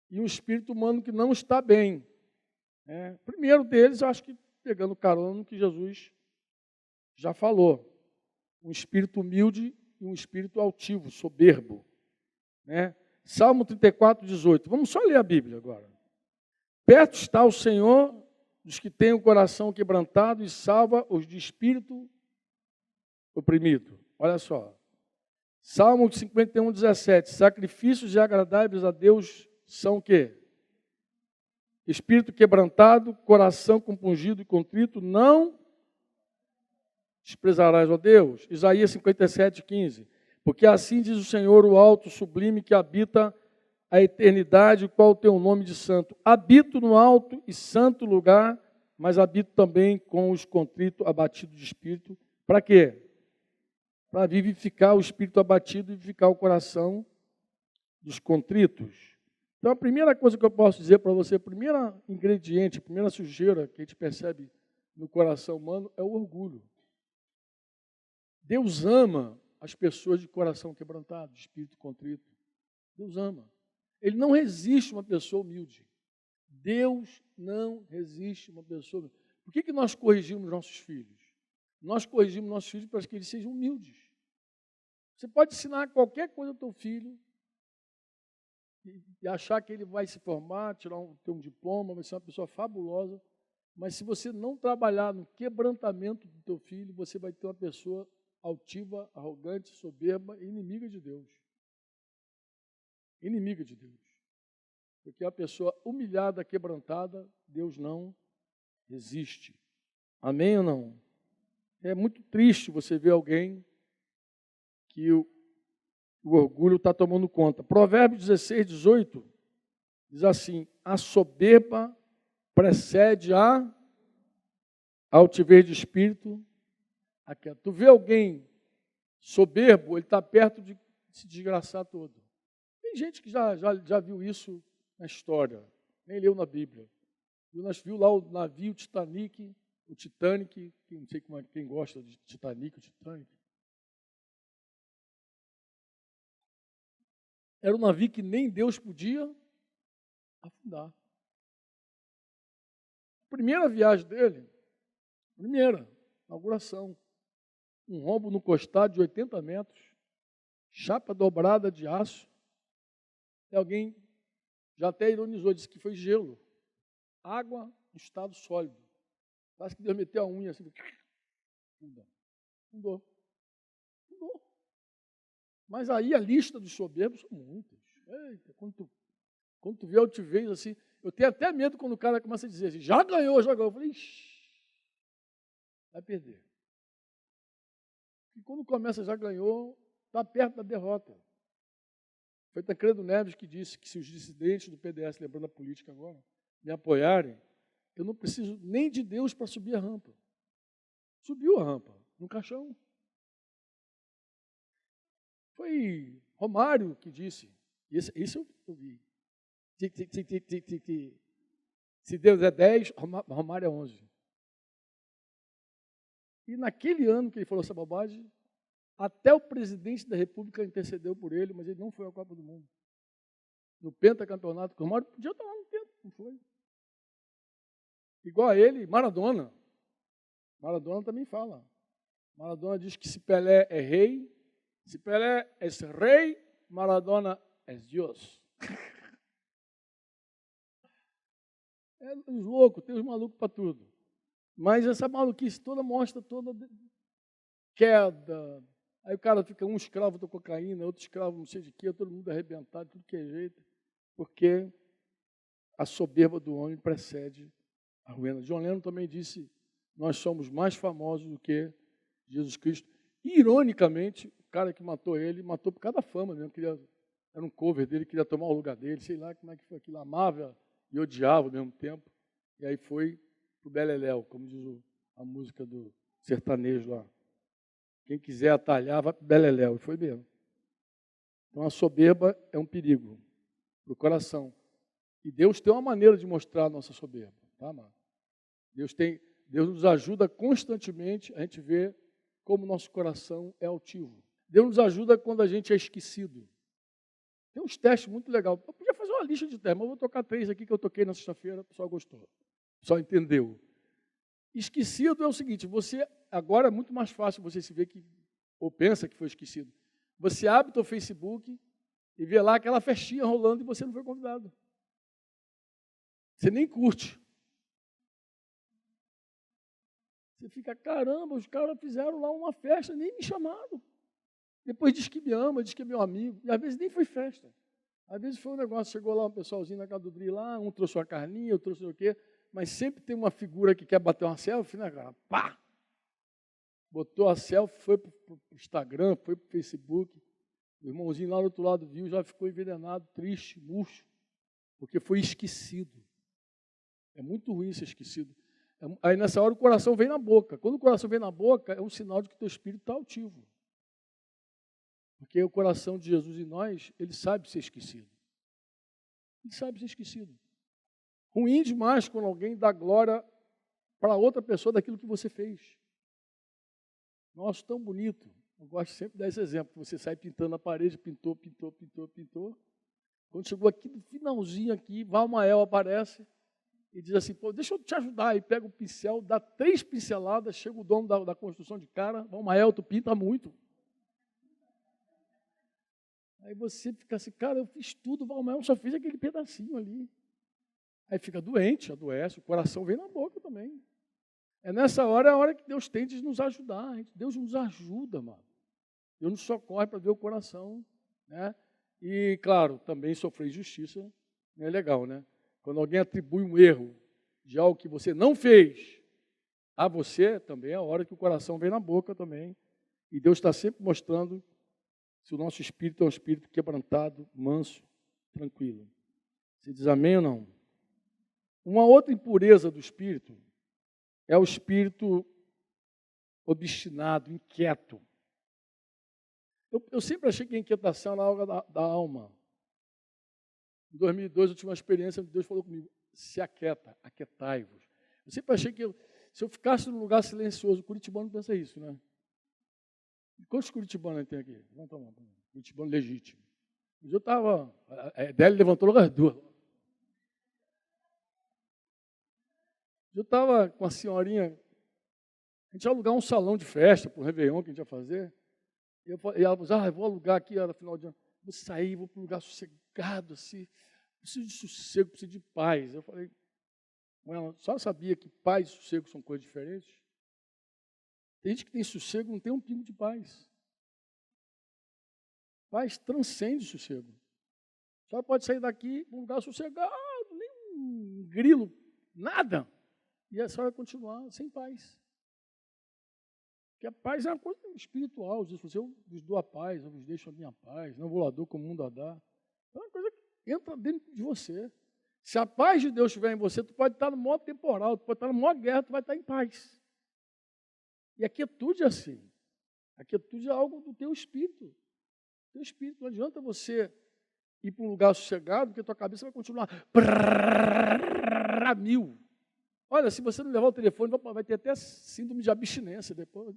Speaker 1: E um espírito humano que não está bem. Primeiro deles, eu acho que pegando carona no que Jesus já falou. Um espírito humilde e um espírito altivo, soberbo. Salmo 34, 18. Vamos só ler a Bíblia agora. Perto está o Senhor dos que têm o coração quebrantado e salva os de espírito oprimido. olha só. Salmo 51, 17. Sacrifícios agradáveis a Deus são o quê? Espírito quebrantado, coração compungido e contrito, não desprezarás, ó Deus. Isaías 57, 15. Porque assim diz o Senhor, o alto, sublime, que habita a eternidade, qual o teu nome de santo. Habito no alto e santo lugar, mas habito também com os contritos, abatidos de espírito. Para quê? Para vivificar o espírito abatido e vivificar o coração dos contritos. Então, a primeira coisa que eu posso dizer para você, o primeiro ingrediente, a primeira sujeira que a gente percebe no coração humano é o orgulho. Deus ama as pessoas de coração quebrantado, de espírito contrito. Deus ama. Ele não resiste uma pessoa humilde. Deus não resiste uma pessoa humilde. Por que nós corrigimos nossos filhos? Nós corrigimos nossos filhos para que eles sejam humildes. Você pode ensinar qualquer coisa ao teu filho e achar que ele vai se formar, ter um diploma, vai ser uma pessoa fabulosa, mas se você não trabalhar no quebrantamento do teu filho, você vai ter uma pessoa altiva, arrogante, soberba e inimiga de Deus. Inimiga de Deus. Porque a pessoa humilhada, quebrantada, Deus não resiste. Amém ou não? É muito triste você ver alguém que o orgulho está tomando conta. Provérbios 16, 18 diz assim: a soberba precede a altivez de espírito. Tu vê alguém soberbo, ele está perto de se desgraçar todo. Tem gente que já viu isso na história, nem leu na Bíblia. Viu lá o navio Titanic, não sei quem gosta de Titanic, o Titanic. Era um navio que nem Deus podia afundar. Primeira viagem dele, inauguração, um rombo no costado de 80 metros, chapa dobrada de aço, e alguém já até ironizou, disse que foi gelo, água no estado sólido. Parece que Deus meteu a unha assim, fundou. Mas aí a lista dos soberbos são muitas. Eita, quando tu vê a altivez assim, eu tenho até medo quando o cara começa a dizer assim, já ganhou. Eu falei, vai perder. E quando começa já ganhou, está perto da derrota. Foi Tancredo Neves que disse que se os dissidentes do PDS, lembrando a política agora, me apoiarem, eu não preciso nem de Deus para subir a rampa. Subiu a rampa, no caixão. Foi Romário que disse, isso eu vi. Se Deus é 10, Romário é 11. E naquele ano que ele falou essa bobagem, até o presidente da República intercedeu por ele, mas ele não foi à Copa do Mundo. No pentacampeonato, o Romário podia estar lá no penta, não foi. Igual a ele, Maradona. Maradona também fala. Maradona diz que se Pelé é rei, se Pelé é rei, Maradona é Deus. É os loucos, tem os malucos para tudo. Mas essa maluquice toda mostra toda queda. Aí o cara fica um escravo da cocaína, outro escravo não sei de quê, todo mundo arrebentado, tudo que é jeito. Porque a soberba do homem precede a ruína. John Lennon também disse, nós somos mais famosos do que Jesus Cristo. E, ironicamente, o cara que matou ele, matou por causa da fama mesmo. Era um cover dele, queria tomar o lugar dele, sei lá como é que foi aquilo. Amava e odiava ao mesmo tempo. E aí foi pro Beleléu, como diz a música do sertanejo lá. Quem quiser atalhar, vai pro Beleléu. E foi mesmo. Então a soberba é um perigo para o coração. E Deus tem uma maneira de mostrar a nossa soberba. Tá, amado? Deus nos ajuda constantemente a gente ver como o nosso coração é altivo. Deus nos ajuda quando a gente é esquecido. Tem uns testes muito legais. Eu podia fazer uma lista de testes, mas eu vou tocar 3 aqui que eu toquei na sexta-feira, o pessoal gostou. O pessoal entendeu. Esquecido é o seguinte, agora é muito mais fácil você se ver que, ou pensa que foi esquecido. Você abre o seu Facebook e vê lá aquela festinha rolando e você não foi convidado. Você nem curte. Você fica, caramba, os caras fizeram lá uma festa, nem me chamaram. Depois diz que me ama, diz que é meu amigo. E às vezes nem foi festa. Às vezes foi um negócio, chegou lá um pessoalzinho na casa do Dri lá, um trouxe uma carninha, outro trouxe o quê. Mas sempre tem uma figura que quer bater uma selfie, né, cara? Pá! Botou a selfie, foi para o Instagram, foi para o Facebook. O irmãozinho lá do outro lado viu, já ficou envenenado, triste, murcho, porque foi esquecido. É muito ruim ser esquecido. Aí nessa hora o coração vem na boca. Quando o coração vem na boca, é um sinal de que o teu espírito está altivo. Porque o coração de Jesus em nós, ele sabe ser esquecido. Ele sabe ser esquecido. Ruim demais quando alguém dá glória para outra pessoa daquilo que você fez. Nossa, tão bonito. Eu gosto sempre de dar esse exemplo. Você sai pintando a parede, pintou. Quando chegou aqui no finalzinho aqui, Valmael aparece e diz assim, pô, deixa eu te ajudar. E pega o pincel, dá 3 pinceladas, chega o dono da construção de cara, Valmael, tu pinta muito. Aí você fica assim, cara, eu fiz tudo, Valmael só fez aquele pedacinho ali. Aí fica doente, adoece, o coração vem na boca também. É nessa hora, é a hora que Deus tem de nos ajudar. Deus nos ajuda, mano. Deus nos socorre para ver o coração, né? E, claro, também sofrer injustiça não é legal, né? Quando alguém atribui um erro de algo que você não fez a você, também é a hora que o coração vem na boca também. E Deus está sempre mostrando se o nosso espírito é um espírito quebrantado, manso, tranquilo. Você diz amém ou não? Uma outra impureza do espírito é o espírito obstinado, inquieto. Eu sempre achei que a inquietação era algo da alma. Em 2002 eu tive uma experiência onde Deus falou comigo, se aquieta, aquietai-vos. Eu sempre achei que se eu ficasse num lugar silencioso, o curitibano pensa isso, né? Quantos curitibanos tem aqui? Levanta a mão. Curitibano legítimo. Mas eu estava, a Adélia levantou logo as duas. Eu estava com a senhorinha, a gente ia alugar um salão de festa para o Réveillon que a gente ia fazer. E ela falou, eu vou alugar aqui, era final de ano. Vou sair, vou para um lugar sossegado, assim. Preciso de sossego, preciso de paz. Eu falei, ela só sabia que paz e sossego são coisas diferentes? Tem gente que tem sossego, não tem um pingo de paz. Paz transcende sossego. Só pode sair daqui para um lugar sossegado, nem um grilo, nada. E a senhora continuar sem paz. Porque a paz é uma coisa espiritual. Jesus falou, eu vos dou a paz, eu vos deixo a minha paz, não vou lá dou como o mundo a dá. É uma coisa que entra dentro de você. Se a paz de Deus estiver em você, tu pode estar no maior temporal, tu pode estar na maior guerra, tu vai estar em paz. E a quietude é assim. A quietude é algo do teu espírito. Teu espírito. Não adianta você ir para um lugar sossegado, porque tua cabeça vai continuar a mil. Olha, se você não levar o telefone, vai ter até síndrome de abstinência depois.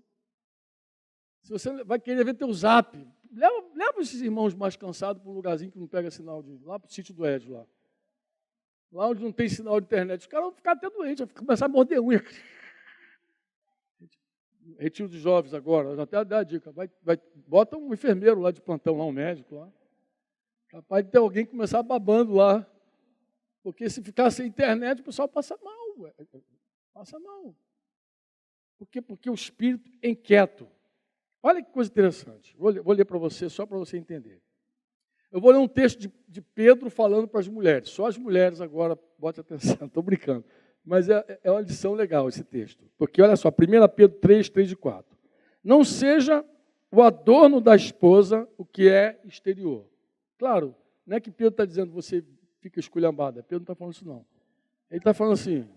Speaker 1: Se você vai querer ver teu zap, leva esses irmãos mais cansados para um lugarzinho que não pega sinal lá para o sítio do Ed lá. Lá onde não tem sinal de internet. Os caras vão ficar até doentes, vão começar a morder unha. Retiro de jovens agora, já até dá a dica. Bota um enfermeiro lá de plantão, lá, um médico lá. Capaz de ter alguém começar babando lá. Porque se ficar sem internet, o pessoal passa mal. Passa mal. Por quê? Porque o espírito é inquieto. Olha que coisa interessante. Vou ler para você, só para você entender. Eu vou ler um texto de Pedro falando para as mulheres. Só as mulheres agora, bote atenção, estou brincando. Mas é uma lição legal esse texto. Porque, olha só, 1 Pedro 3, 3 e 4. Não seja o adorno da esposa o que é exterior. Claro, não é que Pedro está dizendo você fica esculhambada. Pedro não está falando isso, não. Ele está falando assim.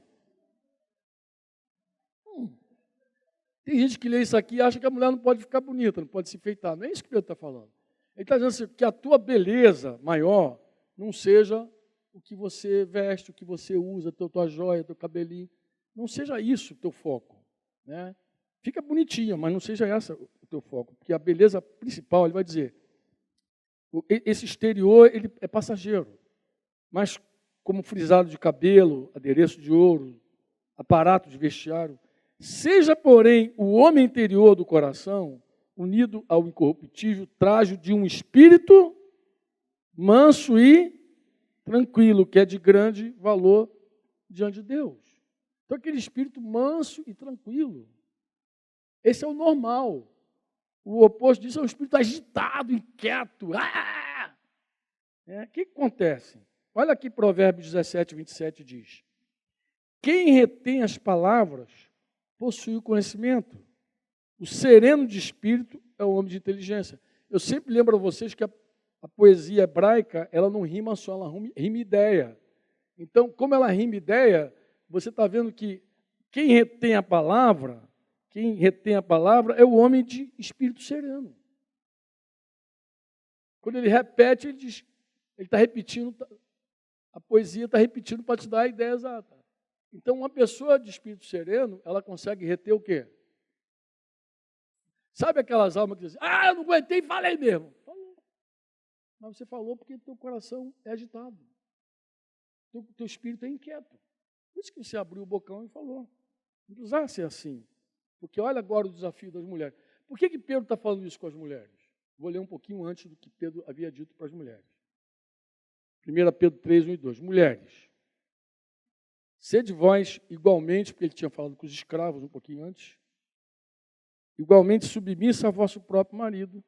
Speaker 1: Tem gente que lê isso aqui e acha que a mulher não pode ficar bonita, não pode se enfeitar. Não é isso que Pedro está falando. Ele está dizendo assim, que a tua beleza maior não seja o que você veste, o que você usa, tua joia, teu cabelinho. Não seja isso o teu foco. Né? Fica bonitinha, mas não seja essa o teu foco. Porque a beleza principal, ele vai dizer, esse exterior ele é passageiro. Mas como frisado de cabelo, adereço de ouro, aparato de vestiário, seja, porém, o homem interior do coração, unido ao incorruptível trajo de um espírito manso e tranquilo, que é de grande valor diante de Deus. Então, aquele espírito manso e tranquilo, esse é o normal. O oposto disso é um espírito agitado, inquieto. O que acontece? Olha aqui Provérbios 17, 27 diz: quem retém as palavras possui o conhecimento. O sereno de espírito é o homem de inteligência. Eu sempre lembro a vocês que a poesia hebraica, ela não rima só, ela rima ideia. Então, como ela rima ideia, você está vendo que quem retém a palavra é o homem de espírito sereno. Quando ele repete, ele diz, ele está repetindo, a poesia está repetindo para te dar a ideia exata. Então, uma pessoa de espírito sereno, ela consegue reter o quê? Sabe aquelas almas que dizem, eu não aguentei e falei mesmo. Falou. Mas você falou porque teu coração é agitado. Teu espírito é inquieto. Por isso que você abriu o bocão e falou. Não precisava ser assim. Porque olha agora o desafio das mulheres. Por que Pedro está falando isso com as mulheres? Vou ler um pouquinho antes do que Pedro havia dito para as mulheres. 1 Pedro 3, 1 e 2. Mulheres, sede vós igualmente, porque ele tinha falado com os escravos um pouquinho antes, igualmente submissa a vosso próprio marido,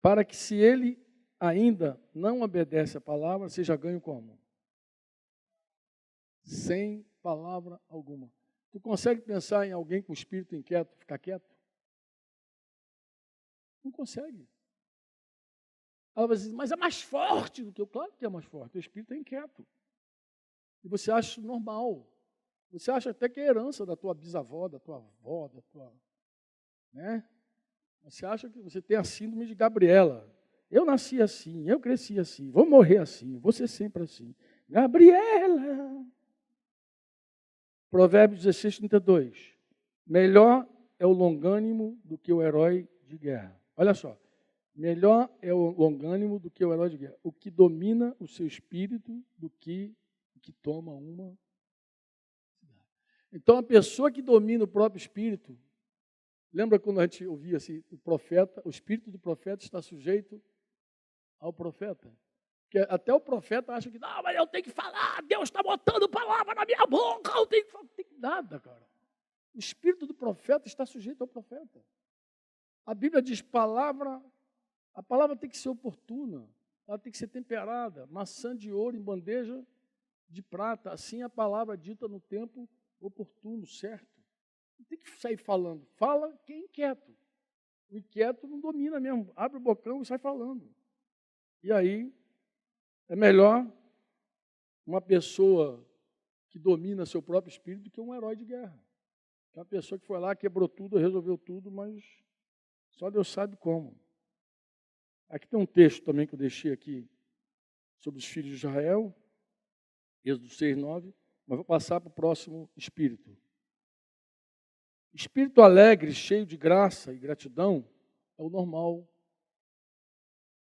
Speaker 1: para que se ele ainda não obedece a palavra, seja ganho como? Sem palavra alguma. Tu consegue pensar em alguém com espírito inquieto ficar quieto? Não consegue. Ela vai dizer, mas é mais forte do que eu. Claro que é mais forte, o espírito é inquieto. E você acha isso normal. Você acha até que é herança da tua bisavó, da tua avó, da tua... Né? Você acha que você tem a síndrome de Gabriela. Eu nasci assim, eu cresci assim, vou morrer assim, vou ser sempre assim. Gabriela! Provérbios 16, 32. Melhor é o longânimo do que o herói de guerra. Olha só. Melhor é o longânimo do que o herói de guerra. O que domina o seu espírito do que o que toma uma cidade. Então, a pessoa que domina o próprio espírito, lembra quando a gente ouvia assim, o espírito do profeta está sujeito ao profeta? Porque até o profeta acha que, não, mas eu tenho que falar, Deus está botando palavra na minha boca, eu tenho que falar. Não tem nada, cara. O espírito do profeta está sujeito ao profeta. A Bíblia diz, a palavra tem que ser oportuna, ela tem que ser temperada, maçã de ouro em bandeja de prata, assim a palavra dita no tempo oportuno, certo. Não tem que sair falando, fala quem é inquieto. O inquieto não domina mesmo, abre o bocão e sai falando. E aí, é melhor uma pessoa que domina seu próprio espírito do que um herói de guerra. É uma pessoa que foi lá, quebrou tudo, resolveu tudo, mas só Deus sabe como. Aqui tem um texto também que eu deixei aqui sobre os filhos de Israel, Êxodo 6, 9, mas vou passar para o próximo espírito. Espírito alegre, cheio de graça e gratidão, é o normal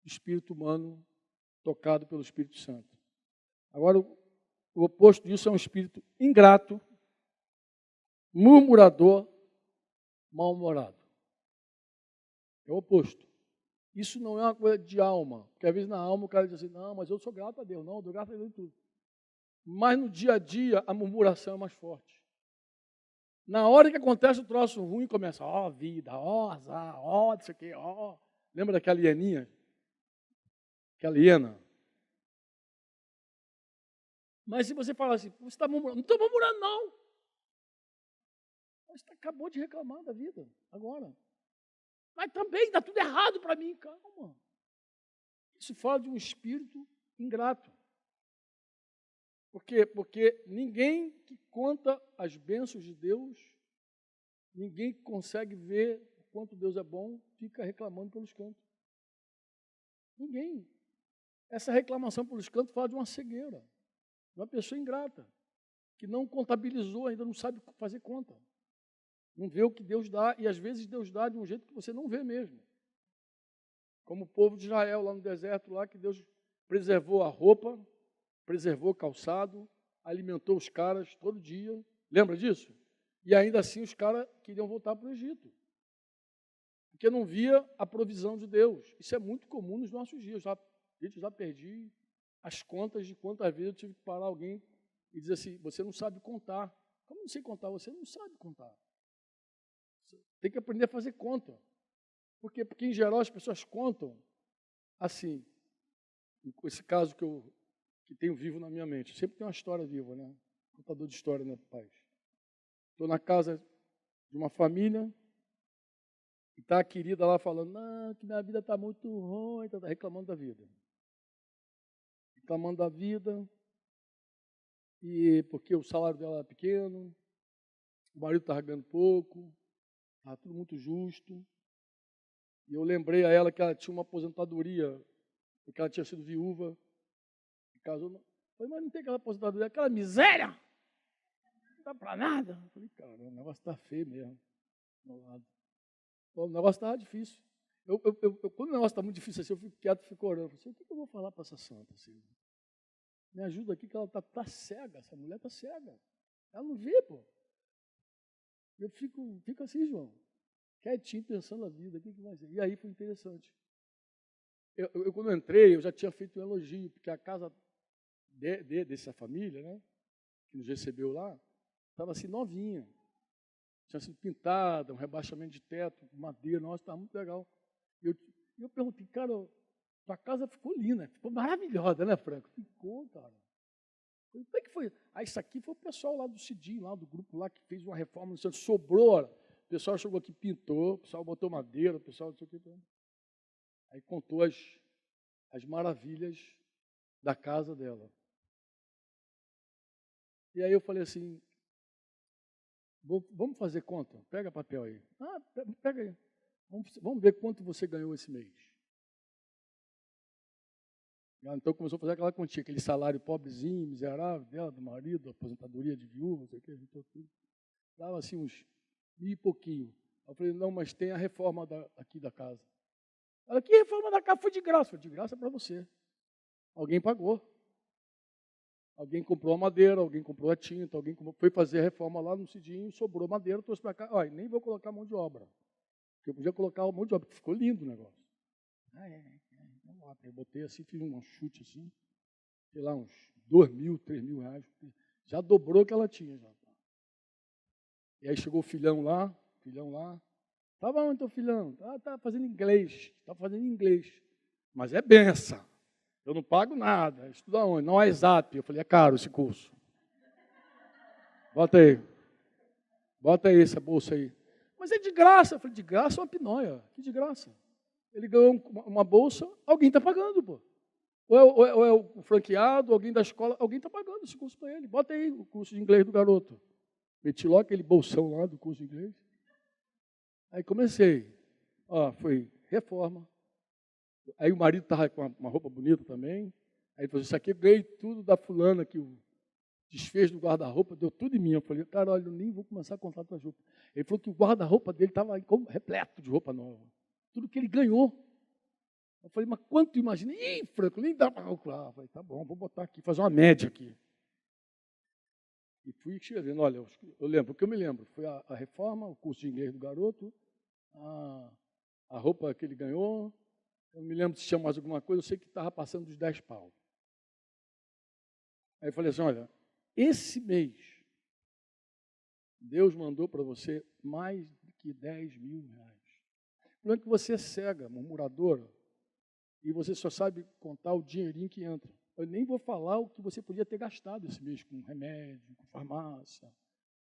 Speaker 1: espírito humano tocado pelo Espírito Santo. Agora, o oposto disso é um espírito ingrato, murmurador, mal-humorado. É o oposto. Isso não é uma coisa de alma, porque às vezes na alma o cara diz assim, não, mas eu sou grato a Deus. Não, eu dou grato a Deus em tudo. Mas no dia a dia, a murmuração é mais forte. Na hora que acontece o troço ruim, começa, vida, azar, isso aqui, Lembra daquela hieninha? Aquela hiena? Mas se você falar assim, você está murmurando, não estou murmurando não. Você acabou de reclamar da vida, agora. Mas também está tudo errado para mim, calma. Isso fala de um espírito ingrato. Por quê? Porque ninguém que conta as bênçãos de Deus, ninguém que consegue ver o quanto Deus é bom, fica reclamando pelos cantos. Ninguém. Essa reclamação pelos cantos fala de uma cegueira, de uma pessoa ingrata, que não contabilizou, ainda não sabe fazer conta. Não vê o que Deus dá, e às vezes Deus dá de um jeito que você não vê mesmo. Como o povo de Israel lá no deserto, lá que Deus preservou a roupa, preservou o calçado, alimentou os caras todo dia. Lembra disso? E ainda assim os caras queriam voltar para o Egito. Porque não via a provisão de Deus. Isso é muito comum nos nossos dias. Eu já perdi as contas de quantas vezes eu tive que parar alguém e dizer assim, você não sabe contar. Como não sei contar? Você não sabe contar. Você tem que aprender a fazer conta. Porque em geral as pessoas contam assim, esse caso que tenho vivo na minha mente. Sempre tem uma história viva, né? Contador de história, né, pais? Estou na casa de uma família e está a querida lá falando, não, que minha vida está muito ruim, está reclamando da vida. Reclamando da vida, e porque o salário dela era pequeno, o marido estava ganhando pouco, estava tudo muito justo. E eu lembrei a ela que ela tinha uma aposentadoria, porque ela tinha sido viúva, e casou. Falei, mas não tem aquela aposentadoria, aquela miséria, não dá para nada. Eu falei, cara, o negócio está feio mesmo, do meu lado. O negócio estava difícil. Quando o negócio está muito difícil assim, eu fico quieto e fico orando. Eu falei assim, o que eu vou falar para essa santa? Assim? Me ajuda aqui, que ela está cega, essa mulher está cega. Ela não vê, pô. Eu fico assim, João, quietinho, pensando na vida, o que vai ser? E aí foi interessante. Quando eu entrei, eu já tinha feito um elogio, porque a casa dessa família, né, que nos recebeu lá, estava assim, novinha. Tinha sido pintada, um rebaixamento de teto, madeira, nossa, estava muito legal. E eu perguntei, cara, tua casa ficou linda, ficou maravilhosa, né, Franco? Ficou, cara. Como é que foi? Ah, isso aqui foi o pessoal lá do Cidinho, lá do grupo lá, que fez uma reforma no centro, sobrou. O pessoal chegou aqui, pintou, o pessoal botou madeira, o pessoal não sei o que. Aí contou as maravilhas da casa dela. E aí eu falei assim, vamos fazer conta? Pega papel aí. Ah, pega aí. Vamos ver quanto você ganhou esse mês. Então começou a fazer aquela continha, aquele salário pobrezinho, miserável dela, do marido, aposentadoria de viúva, não sei o que, juntou tudo. Dava assim uns mil e pouquinho. Eu falei, não, mas tem a reforma aqui da casa. Ela, que reforma da casa? Foi de graça. Foi de graça para você. Alguém pagou. Alguém comprou a madeira, alguém comprou a tinta, foi fazer a reforma lá no Cidinho, sobrou madeira, trouxe para cá. Olha, nem vou colocar mão de obra. Porque eu podia colocar mão de obra, porque ficou lindo o negócio. Eu botei assim, fiz um chute assim, sei lá, uns 2.000, 3.000 reais. Já dobrou o que ela tinha. Já. E aí chegou o filhão lá. Tá bom, então, filhão, tá fazendo inglês. Mas é benção. Eu não pago nada. Estuda onde? Não é exato. Eu falei, é caro esse curso. Bota aí essa bolsa aí. Mas é de graça. Eu falei, de graça é uma pinóia. Que de graça? Ele ganhou uma bolsa, alguém está pagando, pô. Ou é o franqueado, alguém da escola, alguém está pagando esse curso para ele. Bota aí o curso de inglês do garoto. Meti logo aquele bolsão lá do curso de inglês. Aí comecei. Foi reforma. Aí o marido estava com uma roupa bonita também. Aí ele falou, isso aqui eu ganhei tudo da fulana, que o desfez do guarda-roupa, deu tudo em mim. Eu falei, cara, olha, eu nem vou começar a contar tuas roupas. Ele falou que o guarda-roupa dele estava repleto de roupa nova. Tudo que ele ganhou. Eu falei, mas quanto imagina? Ih, Franco, nem dá para calcular. Eu falei, tá bom, vou botar aqui, fazer uma média aqui. E fui escrevendo, olha, eu lembro, o que eu me lembro, foi a reforma, o curso de inglês do garoto, a roupa que ele ganhou, eu não me lembro se tinha mais alguma coisa, eu sei que estava passando dos 10 pau. Aí eu falei assim, olha, esse mês, Deus mandou para você mais do que 10.000 reais. O problema é que você é cega, murmuradora, e você só sabe contar o dinheirinho que entra. Eu nem vou falar o que você podia ter gastado esse mês com remédio, com farmácia,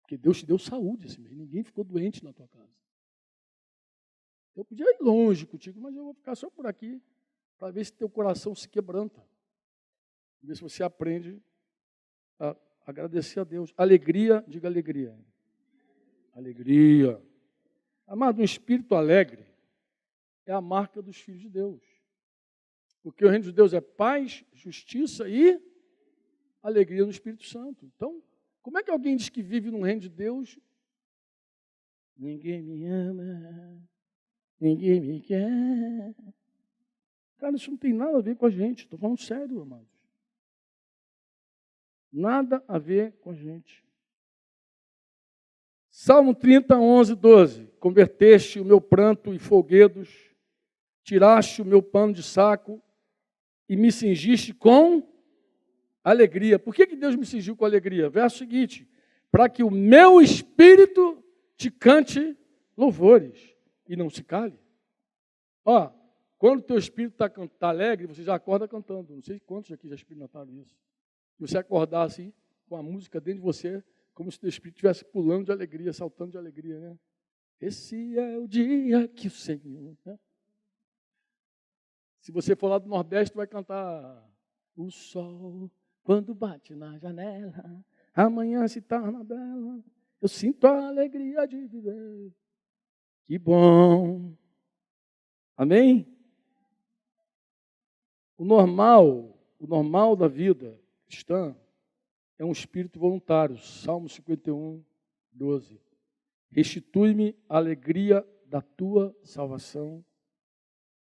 Speaker 1: porque Deus te deu saúde esse mês, ninguém ficou doente na tua casa. Eu podia ir longe contigo, mas eu vou ficar só por aqui, para ver se teu coração se quebranta, ver se você aprende a agradecer a Deus. Alegria, diga alegria. Alegria. Amado, um espírito alegre é a marca dos filhos de Deus. Porque o reino de Deus é paz, justiça e alegria no Espírito Santo. Então, como é que alguém diz que vive no reino de Deus? Ninguém me ama, ninguém me quer. Cara, isso não tem nada a ver com a gente. Estou falando sério, amados. Nada a ver com a gente. Salmo 30, 11, 12. Converteste o meu pranto em folguedos, tiraste o meu pano de saco e me cingiste com alegria. Por que Deus me cingiu com alegria? Verso seguinte, para que o meu espírito te cante louvores e não se cale. Ó, quando o teu espírito está alegre, você já acorda cantando. Não sei quantos aqui já experimentaram isso. Se você acordar assim, com a música dentro de você, como se o teu espírito estivesse pulando de alegria, saltando de alegria, né? Esse é o dia que o Senhor... Né? Se você for lá do Nordeste, vai cantar o sol quando bate na janela, amanhã se torna bela, eu sinto a alegria de viver. Que bom. Amém? O normal da vida cristã é um espírito voluntário. Salmo 51, 12. Restitui-me a alegria da tua salvação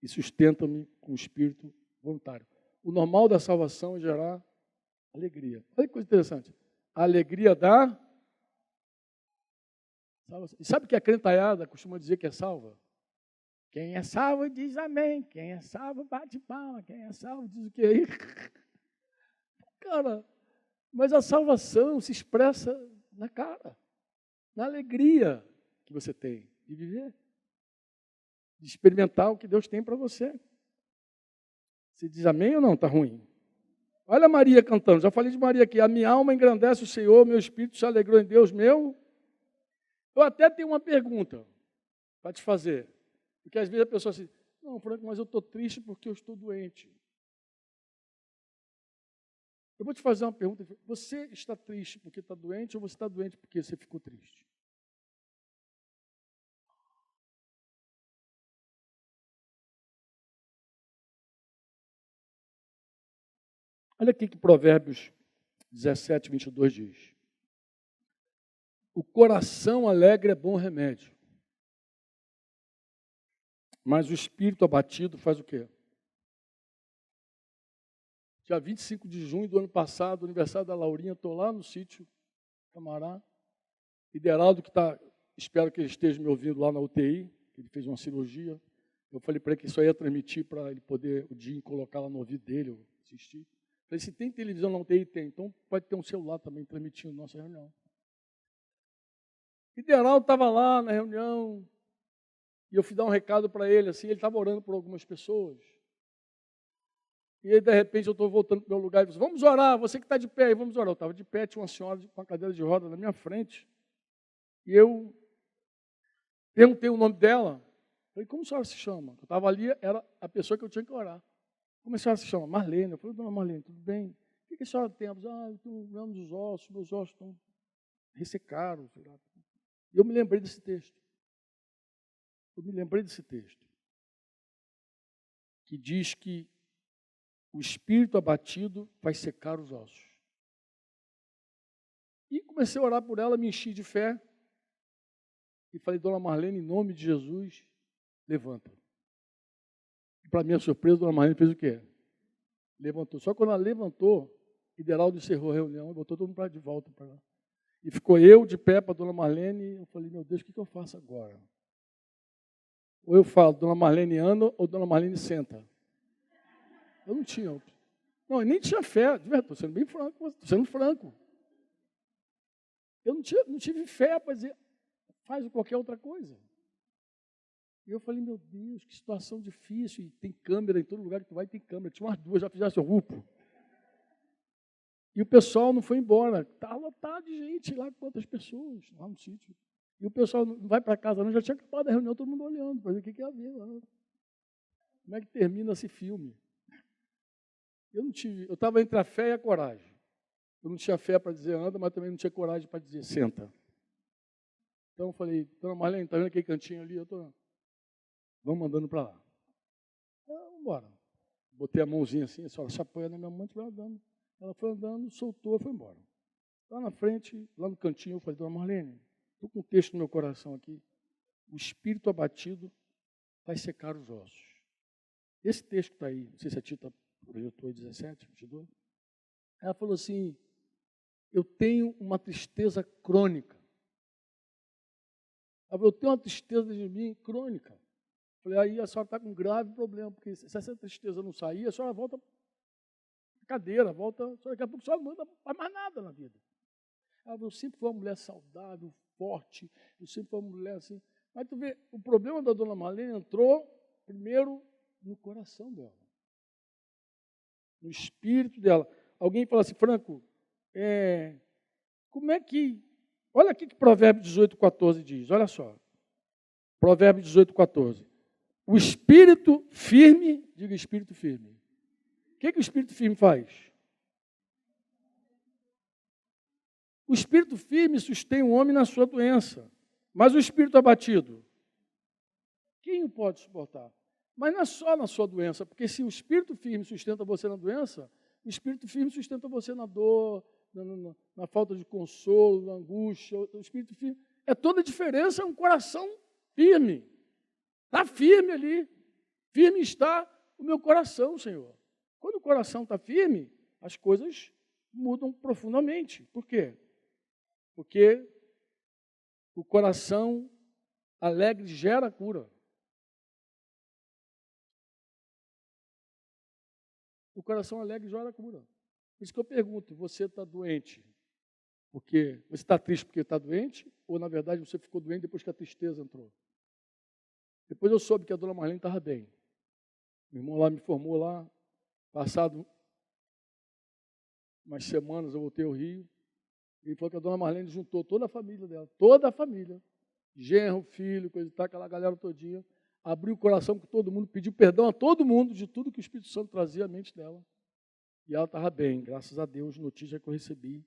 Speaker 1: e sustenta-me com o espírito voluntário. O normal da salvação é gerar alegria. Olha que coisa interessante. A alegria da salvação. E sabe que a crentaiada costuma dizer que é salva? Quem é salvo diz amém. Quem é salvo bate palma. Quem é salvo diz o que aí? Cara, mas a salvação se expressa na cara, na alegria que você tem de viver, de experimentar o que Deus tem para você. Você diz amém ou não? Está ruim. Olha a Maria cantando. Já falei de Maria aqui. A minha alma engrandece o Senhor, meu espírito se alegrou em Deus meu. Eu até tenho uma pergunta para te fazer. Porque às vezes a pessoa diz, não, Franco, mas eu estou triste porque eu estou doente. Eu vou te fazer uma pergunta. Você está triste porque está doente ou você está doente porque você ficou triste? Olha aqui que Provérbios 17, 22 diz. O coração alegre é bom remédio, mas o espírito abatido faz o quê? Dia 25 de junho do ano passado, aniversário da Laurinha, estou lá no sítio Camará. Ideraldo, que está, espero que ele esteja me ouvindo lá na UTI, que ele fez uma cirurgia. Eu falei para ele que isso aí ia transmitir para ele poder, o dia, colocar lá no ouvido dele, eu assistir. Falei, se tem televisão na UTI, tem. Então pode ter um celular também transmitindo nossa reunião. Ideraldo estava lá na reunião, e eu fui dar um recado para ele, assim, ele estava orando por algumas pessoas. E aí, de repente, eu estou voltando para o meu lugar e disse, vamos orar, você que está de pé aí, vamos orar. Eu estava de pé, tinha uma senhora com uma cadeira de roda na minha frente. E eu perguntei o nome dela. Falei, como a senhora se chama? Eu estava ali, era a pessoa que eu tinha que orar. Como a senhora se chama? Marlene. Eu falei, dona Marlene, tudo bem? O que a senhora tem? Ela disse, eu estou vendo os ossos, meus ossos estão ressecados. E eu me lembrei desse texto. Que diz que o espírito abatido vai secar os ossos. E comecei a orar por ela, me enchi de fé. E falei, dona Marlene, em nome de Jesus, levanta. E para minha surpresa, dona Marlene fez o quê? Levantou. Só que quando ela levantou, Ideraldo encerrou a reunião e botou todo mundo de volta para lá. E ficou eu de pé para a dona Marlene. Eu falei, meu Deus, o que eu faço agora? Ou eu falo, dona Marlene anda, ou dona Marlene senta. Eu não tinha outro. Não, eu nem tinha fé. Estou sendo bem franco, estou sendo franco. Eu não tive fé para dizer, faz qualquer outra coisa. E eu falei, meu Deus, que situação difícil. E tem câmera em todo lugar que tu vai, tem câmera. Tinha umas duas, já fizesse o rupo. E o pessoal não foi embora. Estava lotado de gente lá, quantas pessoas lá no sítio. E o pessoal não vai para casa, não. Já tinha acabado a reunião, todo mundo olhando para ver o que ia ver lá. Como é que termina esse filme? Eu estava entre a fé e a coragem. Eu não tinha fé para dizer anda, mas também não tinha coragem para dizer senta. Então eu falei, dona Marlene, está vendo aquele cantinho ali? Vamos andando para lá. Vamos embora. Botei a mãozinha assim, a senhora se apoia na minha mão e foi andando. Ela foi andando, soltou e foi embora. Lá na frente, lá no cantinho, eu falei, dona Marlene, estou com um texto no meu coração aqui. O espírito abatido vai secar os ossos. Esse texto que está aí, não sei se a Tita projetou 17, 22. Ela falou assim, eu tenho uma tristeza crônica. Ela falou, eu tenho uma tristeza de mim crônica. Eu falei, aí a senhora está com um grave problema, porque se essa tristeza não sair, a senhora volta para a cadeira, daqui a pouco a senhora não faz mais nada na vida. Ela falou, eu sempre fui uma mulher saudável, forte, eu sempre fui uma mulher assim. Mas tu vê, o problema da dona Marlene entrou primeiro no coração dela, no espírito dela. Alguém fala assim, Franco, como é que... Olha aqui que Provérbios 18:14 diz, olha só. Provérbios 18:14. O espírito firme, diga espírito firme. O que o espírito firme faz? O espírito firme sustém o homem na sua doença, mas o espírito abatido, quem o pode suportar? Mas não é só na sua doença, porque se o espírito firme sustenta você na doença, o espírito firme sustenta você na dor, na falta de consolo, na angústia. O espírito firme é toda a diferença, é um coração firme. Está firme ali. Firme está o meu coração, Senhor. Quando o coração está firme, as coisas mudam profundamente. Por quê? Porque o coração alegre gera cura. O coração alegre gera cura. Por isso que eu pergunto, você está doente porque você está triste porque está doente? Ou, na verdade, você ficou doente depois que a tristeza entrou? Depois eu soube que a dona Marlene estava bem. Meu irmão lá me informou lá, passado umas semanas eu voltei ao Rio, e ele falou que a dona Marlene juntou toda a família dela, toda a família, genro, filho, coisa e tal, aquela galera todinha, abriu o coração com todo mundo, pediu perdão a todo mundo de tudo que o Espírito Santo trazia à mente dela. E ela estava bem, graças a Deus, notícia que eu recebi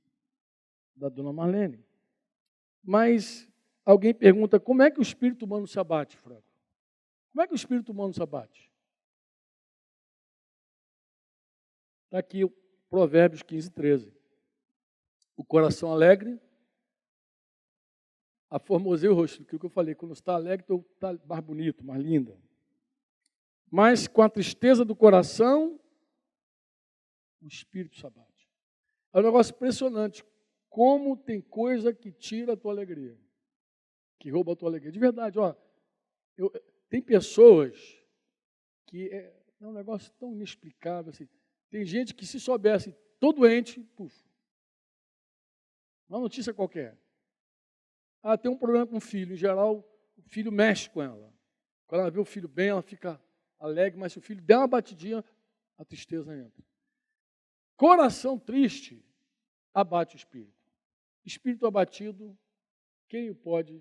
Speaker 1: da dona Marlene. Mas alguém pergunta, como é que o espírito humano se abate, Franco? Como é que o espírito humano se abate? Está aqui o Provérbios 15:13. O coração alegre aformoseia o rosto. Que eu falei, quando está alegre, está mais bonito, mais linda. Mas com a tristeza do coração, o espírito se abate. É um negócio impressionante. Como tem coisa que tira a tua alegria, que rouba a tua alegria. De verdade, ó, tem pessoas que é um negócio tão inexplicável assim. Tem gente que se soubesse, tô doente, puf, uma notícia qualquer. Ah, tem um problema com o filho. Em geral, o filho mexe com ela. Quando ela vê o filho bem, ela fica alegre, mas se o filho der uma batidinha, a tristeza entra. Coração triste abate o espírito. Espírito abatido, quem o pode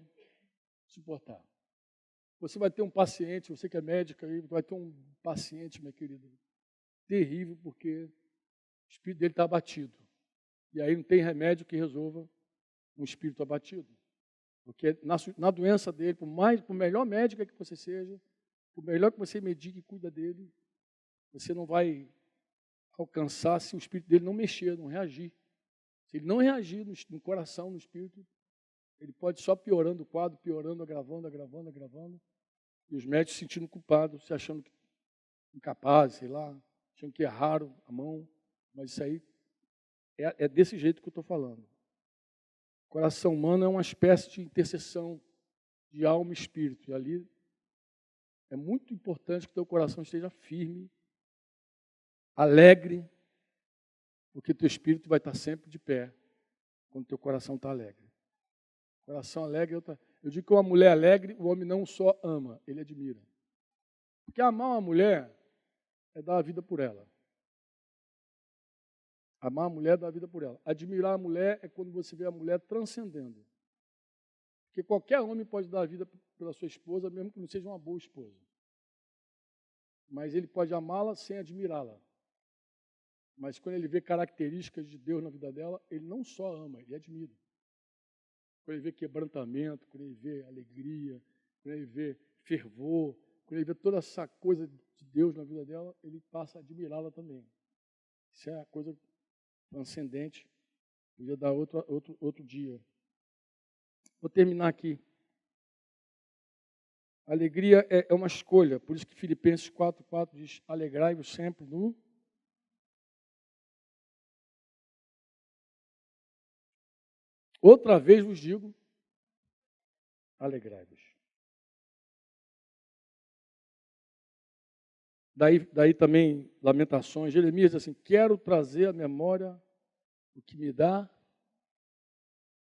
Speaker 1: suportar? Você vai ter um paciente, você que é médica, vai ter um paciente, minha querida, terrível, porque o espírito dele está abatido. E aí não tem remédio que resolva um espírito abatido. Porque na doença dele, por melhor médica que você seja, por melhor que você medique e cuida dele, você não vai alcançar se o espírito dele não mexer, não reagir. Se ele não reagir no coração, no espírito, ele pode só piorando o quadro, piorando, agravando. E os médicos se sentindo culpados, se achando incapazes, sei lá, achando que erraram a mão. Mas isso aí é desse jeito que eu estou falando. O coração humano é uma espécie de interseção de alma e espírito. E ali é muito importante que o teu coração esteja firme, alegre, porque teu espírito vai estar sempre de pé quando teu coração está alegre. Coração alegre, eu digo que uma mulher alegre, o homem não só ama, ele admira. Porque amar uma mulher é dar a vida por ela. Amar a mulher é dar a vida por ela. Admirar a mulher é quando você vê a mulher transcendendo. Porque qualquer homem pode dar a vida pela sua esposa, mesmo que não seja uma boa esposa. Mas ele pode amá-la sem admirá-la. Mas quando ele vê características de Deus na vida dela, ele não só ama, ele admira. Quando ele vê quebrantamento, quando ele vê alegria, quando ele vê fervor, quando ele vê toda essa coisa de Deus na vida dela, ele passa a admirá-la também. Isso é a coisa transcendente. Podia dar outro dia. Vou terminar aqui. A alegria é uma escolha, por isso que Filipenses 4:4 diz, alegrai-vos sempre no... Outra vez vos digo, alegrai-vos. Daí também, Lamentações, Jeremias diz assim, quero trazer à memória o que me dá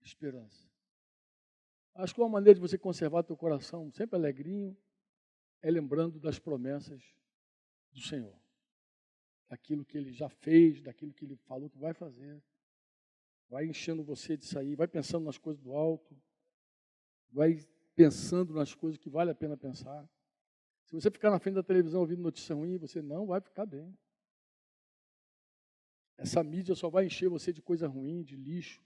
Speaker 1: esperança. Acho que uma maneira de você conservar teu coração sempre alegrinho é lembrando das promessas do Senhor. Daquilo que Ele já fez, daquilo que Ele falou que vai fazer. Vai enchendo você disso aí, vai pensando nas coisas do alto, vai pensando nas coisas que vale a pena pensar. Se você ficar na frente da televisão ouvindo notícia ruim, você não vai ficar bem. Essa mídia só vai encher você de coisa ruim, de lixo.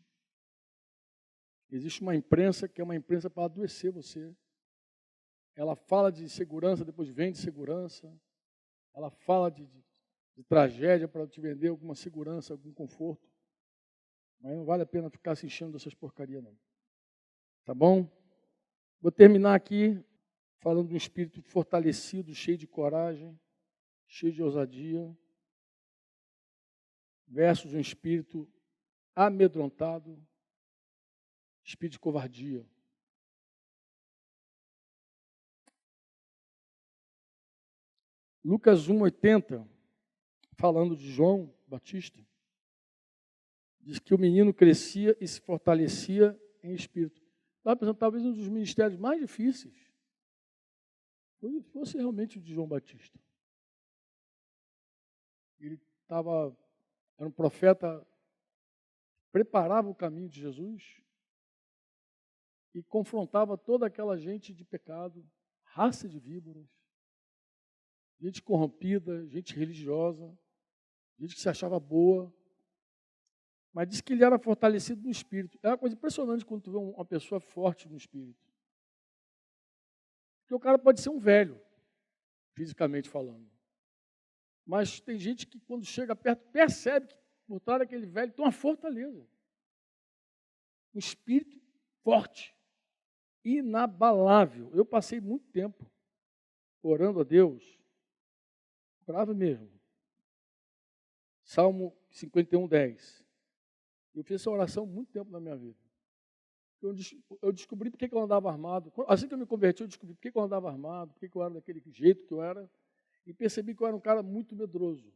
Speaker 1: Existe uma imprensa que é uma imprensa para adoecer você. Ela fala de segurança, depois vende segurança. Ela fala de tragédia para te vender alguma segurança, algum conforto. Mas não vale a pena ficar se enchendo dessas porcarias, não. Tá bom? Vou terminar aqui falando de um espírito fortalecido, cheio de coragem, cheio de ousadia, versus um espírito amedrontado, espírito de covardia. Lucas 1,80, falando de João Batista, diz que o menino crescia e se fortalecia em espírito. Estava pensando, talvez um dos ministérios mais difíceis fosse realmente o de João Batista. Ele era um profeta, preparava o caminho de Jesus e confrontava toda aquela gente de pecado, raça de víboras, gente corrompida, gente religiosa, gente que se achava boa, mas disse que ele era fortalecido no espírito. É uma coisa impressionante quando tu vê uma pessoa forte no espírito. Porque o cara pode ser um velho, fisicamente falando. Mas tem gente que quando chega perto, percebe que por trás daquele velho tem uma fortaleza. Um espírito forte, inabalável. Eu passei muito tempo orando a Deus, orava mesmo. Salmo 51:10. Eu fiz essa oração muito tempo na minha vida. Eu descobri porque eu andava armado. Assim que eu me converti, eu descobri porque eu andava armado, porque eu era daquele jeito que eu era. E percebi que eu era um cara muito medroso.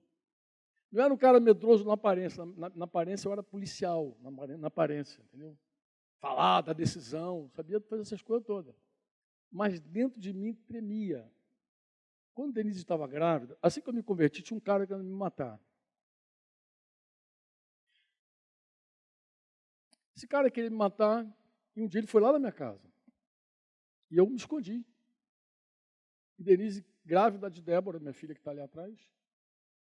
Speaker 1: Não era um cara medroso na aparência. Na aparência eu era policial, na aparência, entendeu? Falar da decisão, sabia fazer essas coisas todas. Mas dentro de mim tremia. Quando Denise estava grávida, assim que eu me converti, tinha um cara que ia me matar. Esse cara queria me matar, e um dia ele foi lá na minha casa. E eu me escondi. E Denise, grávida de Débora, minha filha que está ali atrás,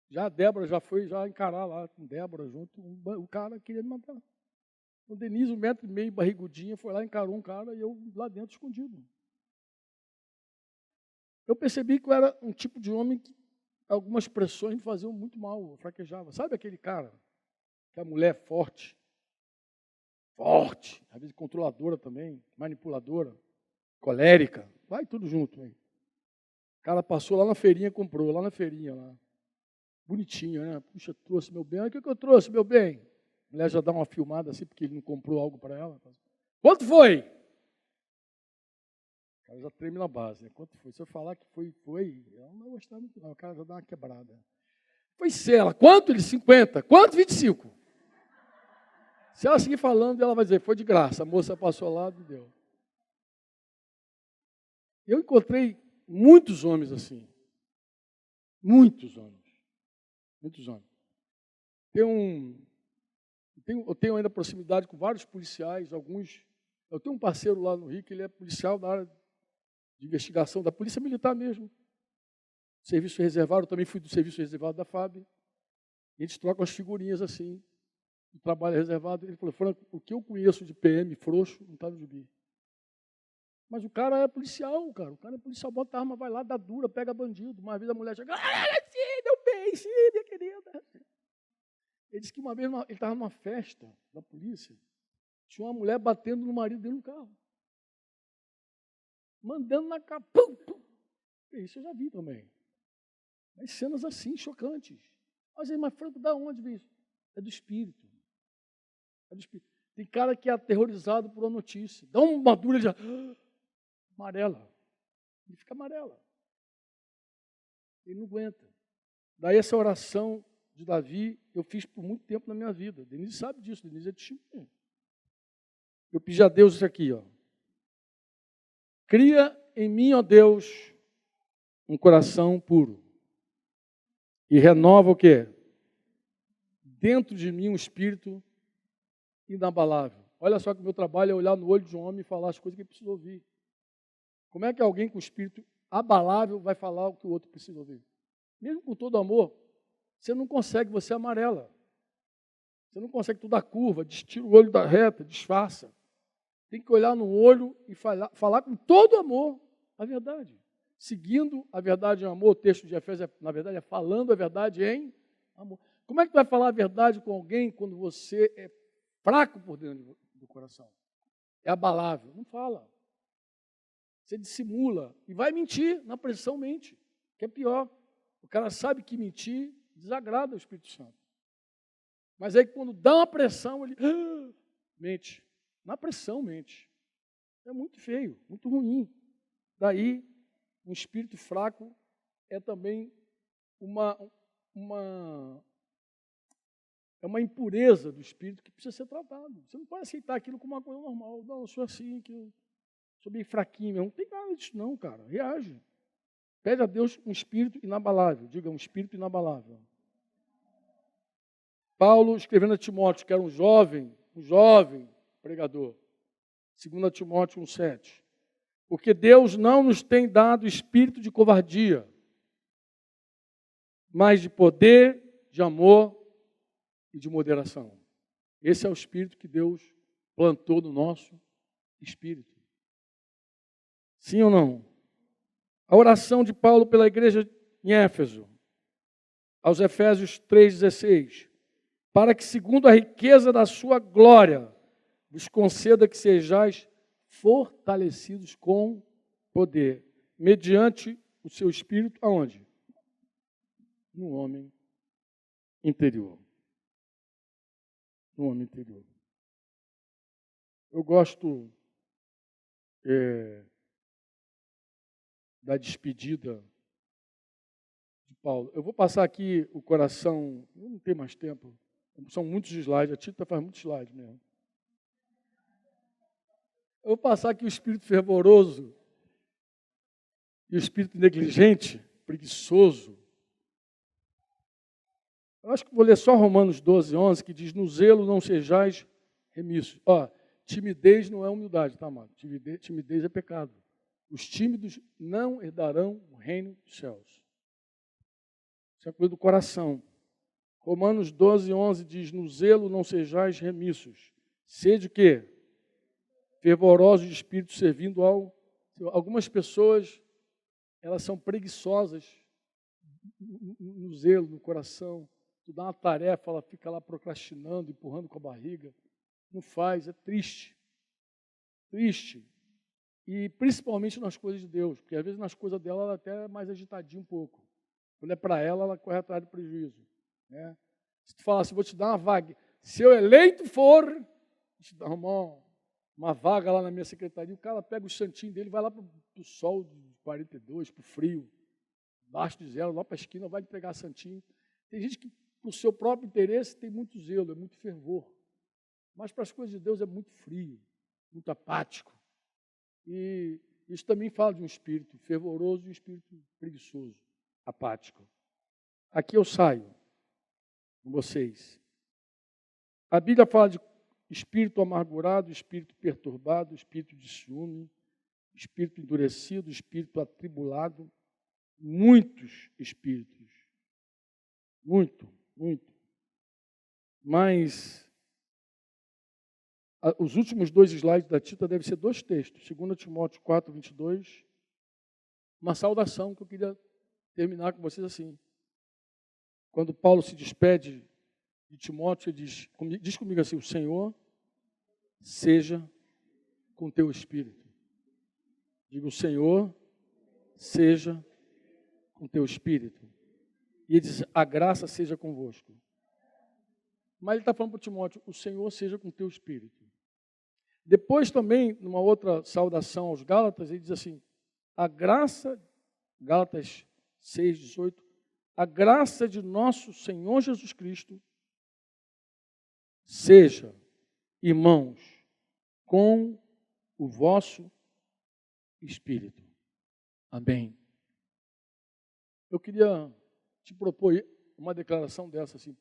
Speaker 1: já a Débora já foi encarar lá com Débora junto, o cara queria me matar. O Denise, 1,5 m, barrigudinha, foi lá, encarou um cara e eu lá dentro escondido. Eu percebi que eu era um tipo de homem que algumas pressões me faziam muito mal, eu fraquejava. Sabe aquele cara, que a mulher é forte, às vezes controladora também, manipuladora, colérica, vai tudo junto. Hein? O cara passou lá na feirinha, comprou, lá na feirinha, lá. Bonitinho, né? Puxa, trouxe meu bem. O que eu trouxe, meu bem? A mulher já dá uma filmada assim, porque ele não comprou algo para ela. Quanto foi? O cara já treme na base, né? Quanto foi? Se eu falar que foi, ela não vai gostar muito não. O cara já dá uma quebrada. Foi ela. Quanto? Ele, 50. Quanto? 25. Se ela seguir falando, ela vai dizer, foi de graça. A moça passou lá e deu. Eu encontrei muitos homens assim. Muitos homens. Muitos homens. Eu tenho ainda proximidade com vários policiais, alguns. Eu tenho um parceiro lá no Rio que ele é policial da área de investigação da Polícia Militar mesmo. Serviço reservado, eu também fui do serviço reservado da FAB. E eles trocam as figurinhas assim. O trabalho é reservado. Ele falou, Franco, o que eu conheço de PM frouxo não está no gibi. Mas o cara é policial, cara. O cara é policial, bota a arma, vai lá, dá dura, pega bandido. Uma vez a mulher chega, sim, meu bem, sim, minha querida. Ele disse que uma vez ele estava numa festa da polícia, tinha uma mulher batendo no marido dele no carro. Mandando na cara, pum, pum. Isso eu já vi também. Mas cenas assim, chocantes. Mas Franco, da onde vem isso? É do espírito. É do espírito. Tem cara que é aterrorizado por uma notícia. Dá uma dura, ele já... amarela. Ele fica amarela. Ele não aguenta. Daí essa oração de Davi, eu fiz por muito tempo na minha vida. Denise sabe disso, Denise é testemunha. Eu pedi a Deus isso aqui, ó. Cria em mim, ó Deus, um coração puro. E renova o quê? Dentro de mim um espírito inabalável. Olha só que o meu trabalho é olhar no olho de um homem e falar as coisas que ele precisa ouvir. Como é que alguém com espírito abalável vai falar o que o outro precisa ouvir? Mesmo com todo amor, você não consegue, você amarela. Você não consegue tudo a curva, tira o olho da reta, disfarça. Tem que olhar no olho e falar com todo amor a verdade. Seguindo a verdade em amor, o texto de Efésios, na verdade, é falando a verdade em amor. Como é que vai falar a verdade com alguém quando você é fraco por dentro do coração? É abalável. Não fala. Você dissimula e vai mentir, na pressão mente, que é pior. O cara sabe que mentir desagrada o Espírito Santo. Mas aí quando dá uma pressão, ele mente. Na pressão mente. É muito feio, muito ruim. Daí, um espírito fraco é também uma impureza do espírito que precisa ser tratado. Você não pode aceitar aquilo como uma coisa normal. Não, eu sou assim, que eu sou bem fraquinho mesmo. Não tem nada disso não, cara. Reage. Pede a Deus um espírito inabalável. Diga, um espírito inabalável. Paulo, escrevendo a Timóteo, que era um jovem pregador. 2 Timóteo 1,7. Porque Deus não nos tem dado espírito de covardia, mas de poder, de amor e de moderação. Esse é o espírito que Deus plantou no nosso espírito. Sim ou não? A oração de Paulo pela igreja em Éfeso, aos Efésios 3,16. Para que, segundo a riqueza da sua glória, vos conceda que sejais fortalecidos com poder, mediante o seu espírito, aonde? No homem interior. No homem interior. Eu gosto da despedida de Paulo. Eu vou passar aqui o coração, eu não tenho mais tempo, são muitos slides, a Tita faz muitos slides mesmo. Eu vou passar aqui o espírito fervoroso e o espírito negligente, preguiçoso. Eu acho que vou ler só Romanos 12:11, que diz, no zelo não sejais remissos. Timidez não é humildade, tá, amado? Timidez é pecado. Os tímidos não herdarão o reino dos céus. Isso é coisa do coração. Romanos 12:11 diz, no zelo não sejais remissos. Sede o quê? Fervorosos de espírito, servindo ao... Algumas pessoas, elas são preguiçosas no zelo, no coração. Tu dá uma tarefa, ela fica lá procrastinando, empurrando com a barriga. Não faz, é triste. Triste. E principalmente nas coisas de Deus, porque às vezes nas coisas dela ela até é mais agitadinha um pouco. Quando é para ela corre atrás do prejuízo. Né? Se tu falar assim, vou te dar uma vaga, se eu eleito for, vou te dar uma vaga lá na minha secretaria, o cara pega o santinho dele, vai lá para o sol de 42, para o frio, baixo de zero, lá para a esquina, vai entregar santinho. Tem gente que, para o seu próprio interesse, tem muito zelo, é muito fervor. Mas para as coisas de Deus é muito frio, muito apático. E isso também fala de um espírito fervoroso e um espírito preguiçoso, apático. Aqui eu saio com vocês. A Bíblia fala de espírito amargurado, espírito perturbado, espírito de ciúme, espírito endurecido, espírito atribulado. Muitos espíritos. Muito. Mas os últimos 2 slides da Tita devem ser 2 textos. 2 Timóteo 4:22. Uma saudação que eu queria terminar com vocês assim. Quando Paulo se despede de Timóteo, ele diz comigo assim, o Senhor seja com teu espírito. Digo, o Senhor seja com teu espírito. E ele diz, a graça seja convosco. Mas ele está falando para Timóteo, o Senhor seja com teu espírito. Depois também, numa outra saudação aos Gálatas, ele diz assim, a graça, Gálatas 6:18, a graça de nosso Senhor Jesus Cristo seja, irmãos, com o vosso espírito. Amém. eu queria te propor uma declaração dessa, assim.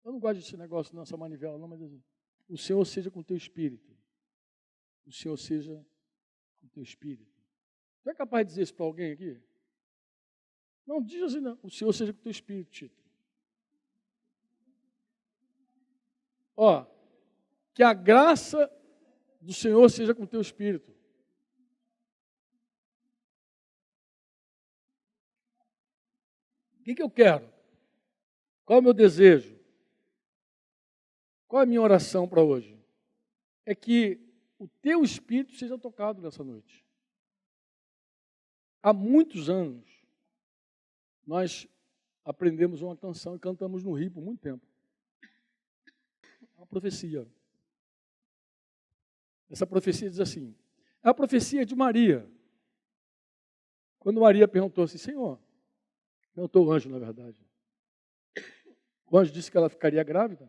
Speaker 1: Eu não gosto desse negócio, não, essa manivela, não, mas assim, o Senhor seja com o teu espírito. O Senhor seja com o teu espírito. Você é capaz de dizer isso para alguém aqui? Não, diz assim, não. O Senhor seja com o teu espírito, Tito. Ó, que a graça do Senhor seja com o teu espírito. O que eu quero? Qual é o meu desejo? Qual é a minha oração para hoje? É que o teu espírito seja tocado nessa noite. Há muitos anos, nós aprendemos uma canção e cantamos no Rio por muito tempo. Uma profecia. Essa profecia diz assim, é a profecia de Maria. Quando Maria perguntou assim, Senhor, perguntou o anjo, na verdade. O anjo disse que ela ficaria grávida.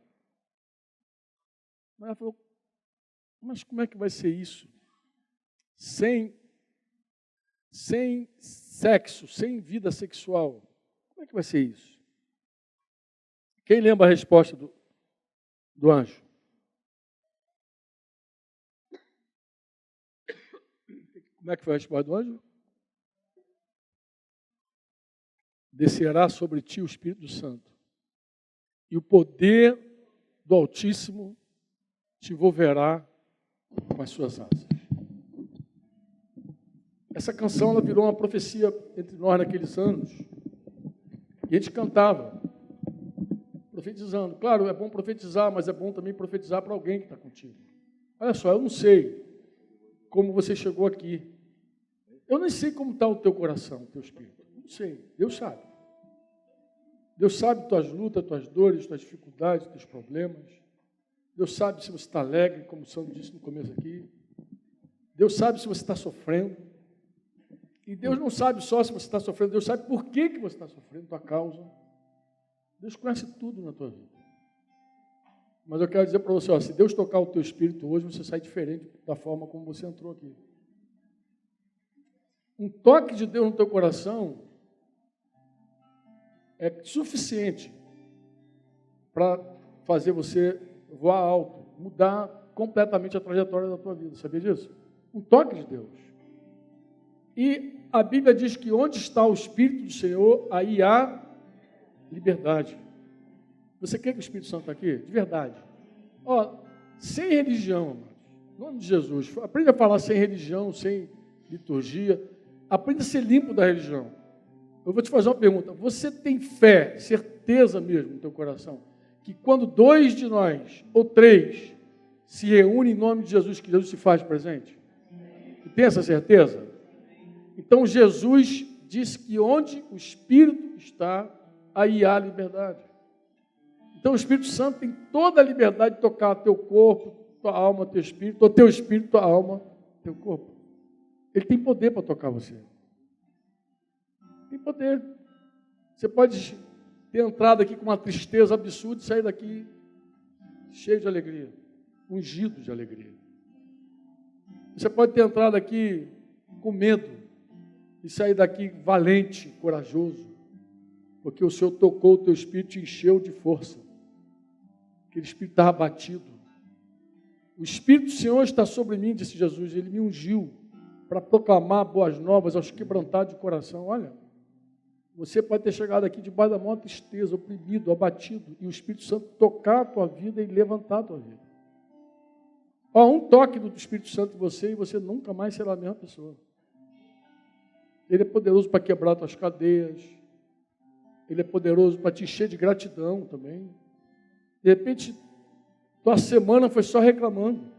Speaker 1: Mas ela falou, mas como é que vai ser isso? Sem sexo, sem vida sexual. Como é que vai ser isso? Quem lembra a resposta do anjo? Como é que foi a resposta do anjo? Descerá sobre ti o Espírito Santo, e o poder do Altíssimo te envolverá com as suas asas. Essa canção ela virou uma profecia entre nós naqueles anos. E a gente cantava, profetizando. Claro, é bom profetizar, mas é bom também profetizar para alguém que está contigo. Olha só, eu não sei como você chegou aqui. Eu nem sei como está o teu coração, o teu espírito. Não sei, Deus sabe. Deus sabe tuas lutas, tuas dores, tuas dificuldades, teus problemas. Deus sabe se você está alegre, como o Sandro disse no começo aqui. Deus sabe se você está sofrendo. E Deus não sabe só se você está sofrendo, Deus sabe por que você está sofrendo, tua causa. Deus conhece tudo na tua vida. Mas eu quero dizer para você, ó, se Deus tocar o teu espírito hoje, você sai diferente da forma como você entrou aqui. Um toque de Deus no teu coração é suficiente para fazer você voar alto, mudar completamente a trajetória da tua vida. Sabia disso? Um toque de Deus. E a Bíblia diz que onde está o Espírito do Senhor, aí há liberdade. Você quer que o Espírito Santo está aqui? De verdade. Ó, sem religião, amados. Em nome de Jesus. Aprenda a falar sem religião, sem liturgia. Aprenda a ser limpo da religião. Eu vou te fazer uma pergunta. Você tem fé, certeza mesmo no teu coração, que quando 2 de nós, ou 3, se reúnem em nome de Jesus, que Jesus se faz presente? E tem essa certeza? Então Jesus disse que onde o Espírito está, aí há liberdade. Então o Espírito Santo tem toda a liberdade de tocar teu corpo, tua alma, teu espírito, ou teu espírito, tua alma, teu corpo. Ele tem poder para tocar você. Tem poder. Você pode ter entrado aqui com uma tristeza absurda e sair daqui cheio de alegria, ungido de alegria. Você pode ter entrado aqui com medo e sair daqui valente, corajoso, porque o Senhor tocou o teu espírito e encheu de força. Aquele espírito estava abatido. O Espírito do Senhor está sobre mim, disse Jesus, ele me ungiu para proclamar boas novas aos quebrantados de coração. Olha, você pode ter chegado aqui debaixo da maior tristeza, oprimido, abatido, e o Espírito Santo tocar a tua vida e levantar a tua vida. Ó, um toque do Espírito Santo em você e você nunca mais será a mesma pessoa. Ele é poderoso para quebrar tuas cadeias. Ele é poderoso para te encher de gratidão também. De repente, tua semana foi só reclamando.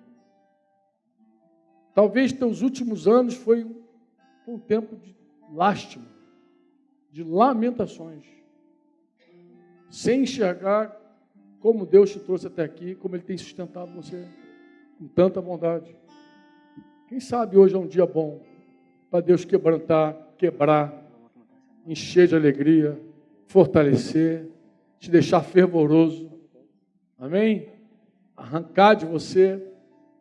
Speaker 1: Talvez teus últimos anos foi um tempo de lástima, de lamentações, sem enxergar como Deus te trouxe até aqui, como Ele tem sustentado você com tanta bondade. Quem sabe hoje é um dia bom para Deus quebrar, encher de alegria, fortalecer, te deixar fervoroso. Amém? Arrancar de você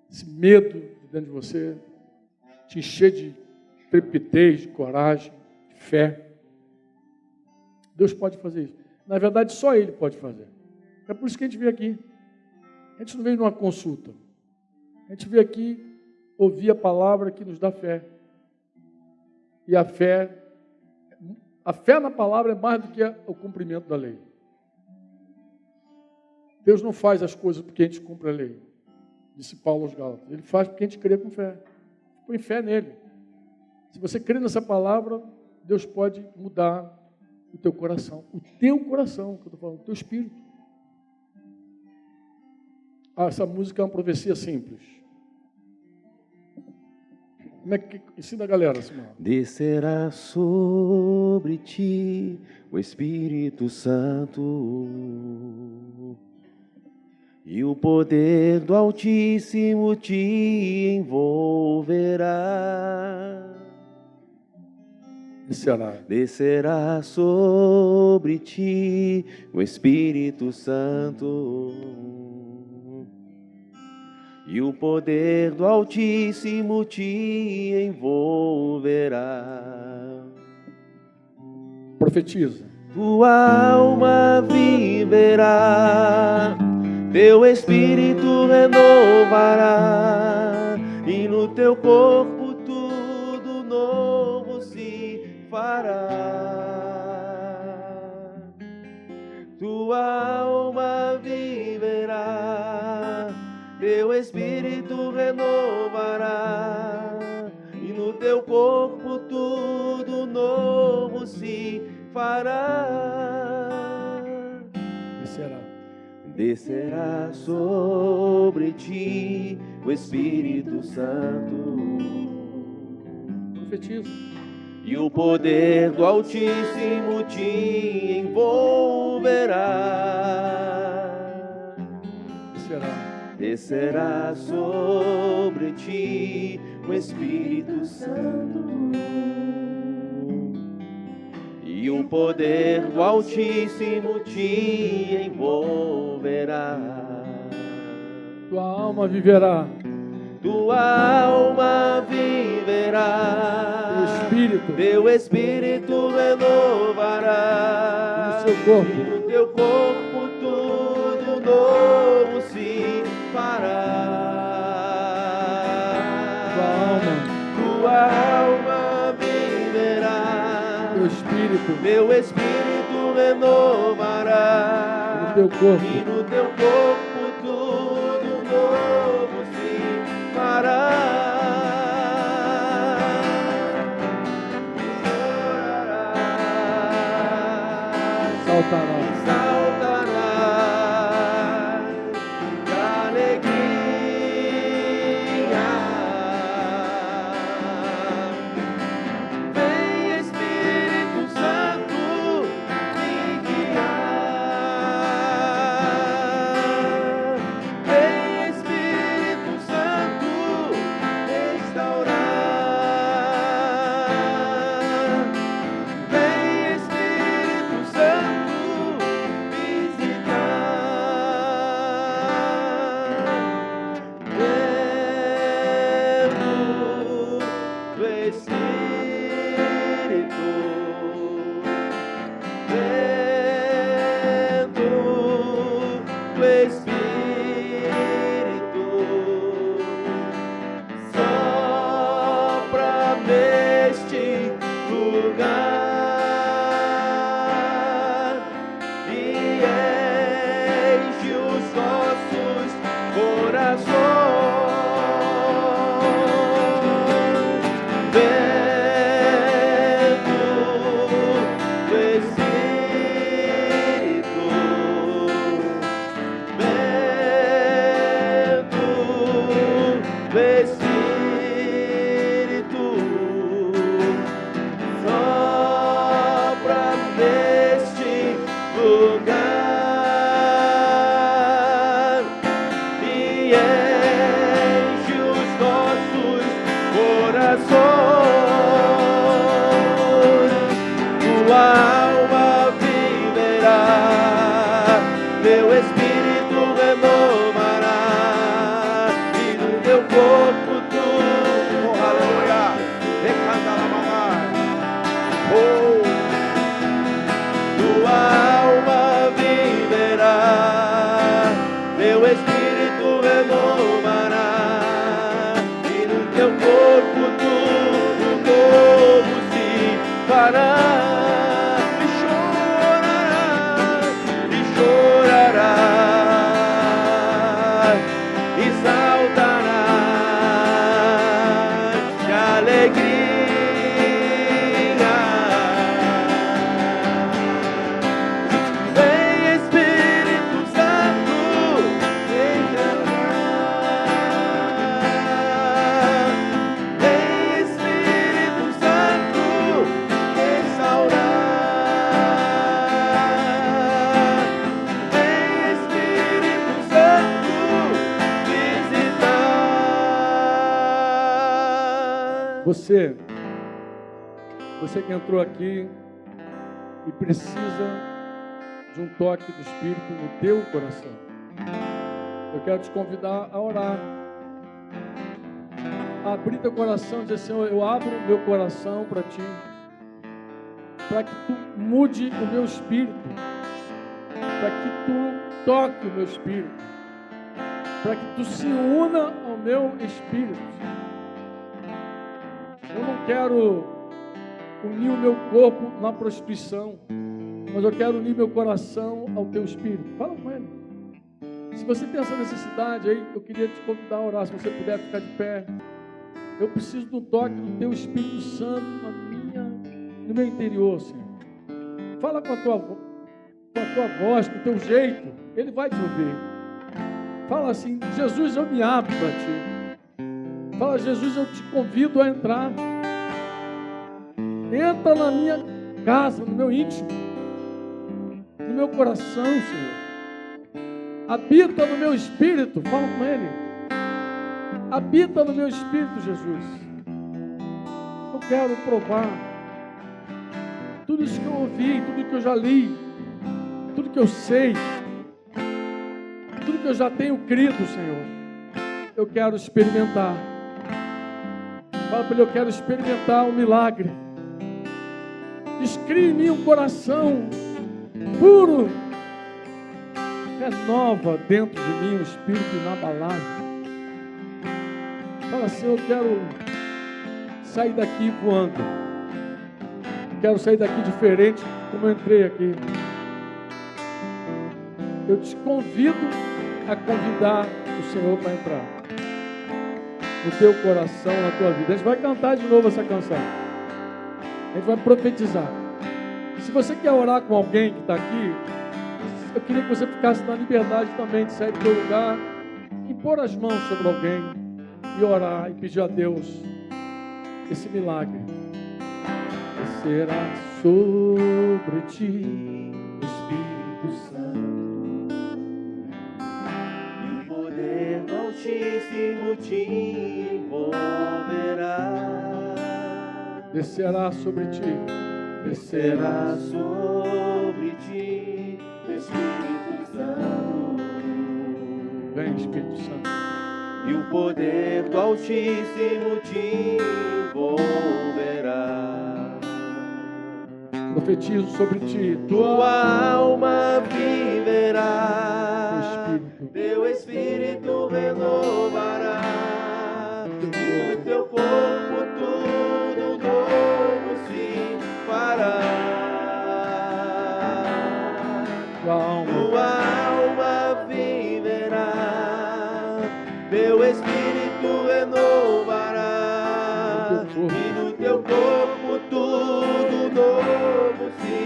Speaker 1: esse medo de dentro de você, te encher de trepidez, de coragem, de fé. Deus pode fazer isso. Na verdade, só Ele pode fazer. É por isso que a gente veio aqui. A gente não veio numa consulta. A gente veio aqui ouvir a palavra que nos dá fé. E a fé na palavra é mais do que o cumprimento da lei. Deus não faz as coisas porque a gente cumpre a lei, disse Paulo aos Gálatas. Ele faz porque a gente crê com fé. Põe fé nele. Se você crê nessa palavra, Deus pode mudar o teu coração. O teu coração, que eu estou falando, o teu espírito. Essa música é uma profecia simples. Como é que ensina a galera, Simão?
Speaker 2: Descerá sobre ti o Espírito Santo e o poder do Altíssimo te envolverá. Descerá sobre ti o Espírito Santo e o poder do Altíssimo te envolverá.
Speaker 1: Profetiza.
Speaker 2: Tua alma viverá, teu espírito renovará, e no teu corpo tudo novo se fará. Tua alma viverá, teu espírito renovará, e no teu corpo tudo novo se fará. Descerá sobre ti o Espírito Santo.
Speaker 1: Profetiza.
Speaker 2: E o poder do Altíssimo te envolverá. Descerá sobre ti o Espírito Santo. E o poder do Altíssimo te envolverá.
Speaker 1: Tua alma viverá.
Speaker 2: Tua alma viverá. Teu espírito renovará.
Speaker 1: E no seu corpo.
Speaker 2: E no teu corpo tudo novo se fará. Tua alma viverá. Teu espírito renovará.
Speaker 1: No teu corpo.
Speaker 2: E no teu corpo tudo novo se fará.
Speaker 1: Saltará.
Speaker 2: De alegria. Vem Espírito Santo me guiar. Vem Espírito Santo restaurar. Vem Espírito Santo visitar. Vento do Espírito, vento do Espírito, sopra neste lugar e enche os nossos corações. Vento do Espírito, vento
Speaker 1: Você que entrou aqui e precisa de um toque do Espírito no teu coração, eu quero te convidar a orar. Abrir teu coração e dizer: Senhor, eu abro o meu coração para Ti, para que Tu mude o meu espírito, para que Tu toque o meu espírito, para que Tu se una ao meu espírito. Eu não quero unir o meu corpo na prostituição, mas eu quero unir meu coração ao Teu espírito. Fala com Ele. Se você tem essa necessidade aí, eu queria te convidar a orar. Se você puder ficar de pé. Eu preciso do toque do Teu Espírito Santo no meu interior, Senhor. Fala com a tua voz, com o teu jeito. Ele vai te ouvir. Fala assim: Jesus, eu me abro para Ti. Fala: Jesus, eu te convido a entrar. Entra na minha casa, no meu íntimo, no meu coração, Senhor. Habita no meu espírito. Fala com Ele. Habita no meu espírito, Jesus. Eu quero provar tudo isso que eu ouvi, tudo que eu já li, tudo que eu sei, tudo que eu já tenho crido, Senhor. Eu quero experimentar. Fala para Ele: eu quero experimentar o milagre. Cria em mim um coração puro. Renova dentro de mim um espírito inabalável. Fala assim: eu quero sair daqui voando. Quero sair daqui diferente como eu entrei aqui. Eu te convido a convidar o Senhor para entrar no teu coração, na tua vida. A gente vai cantar de novo essa canção. A gente vai profetizar. Se você quer orar com alguém que está aqui, eu queria que você ficasse na liberdade também de sair do teu lugar e pôr as mãos sobre alguém e orar e pedir a Deus esse milagre. Descerá sobre ti o Espírito Santo,
Speaker 2: e o poder do Altíssimo te envolverá.
Speaker 1: Descerá sobre ti.
Speaker 2: Descerá sobre ti o Espírito Santo.
Speaker 1: Vem, Espírito Santo.
Speaker 2: E o poder do Altíssimo te envolverá.
Speaker 1: Profetizo sobre ti.
Speaker 2: Tua alma viverá.
Speaker 1: Teu
Speaker 2: Espírito renovará. E no teu corpo tudo novo se fará. Tua alma viverá. Teu Espírito renovará. E no teu corpo tudo novo se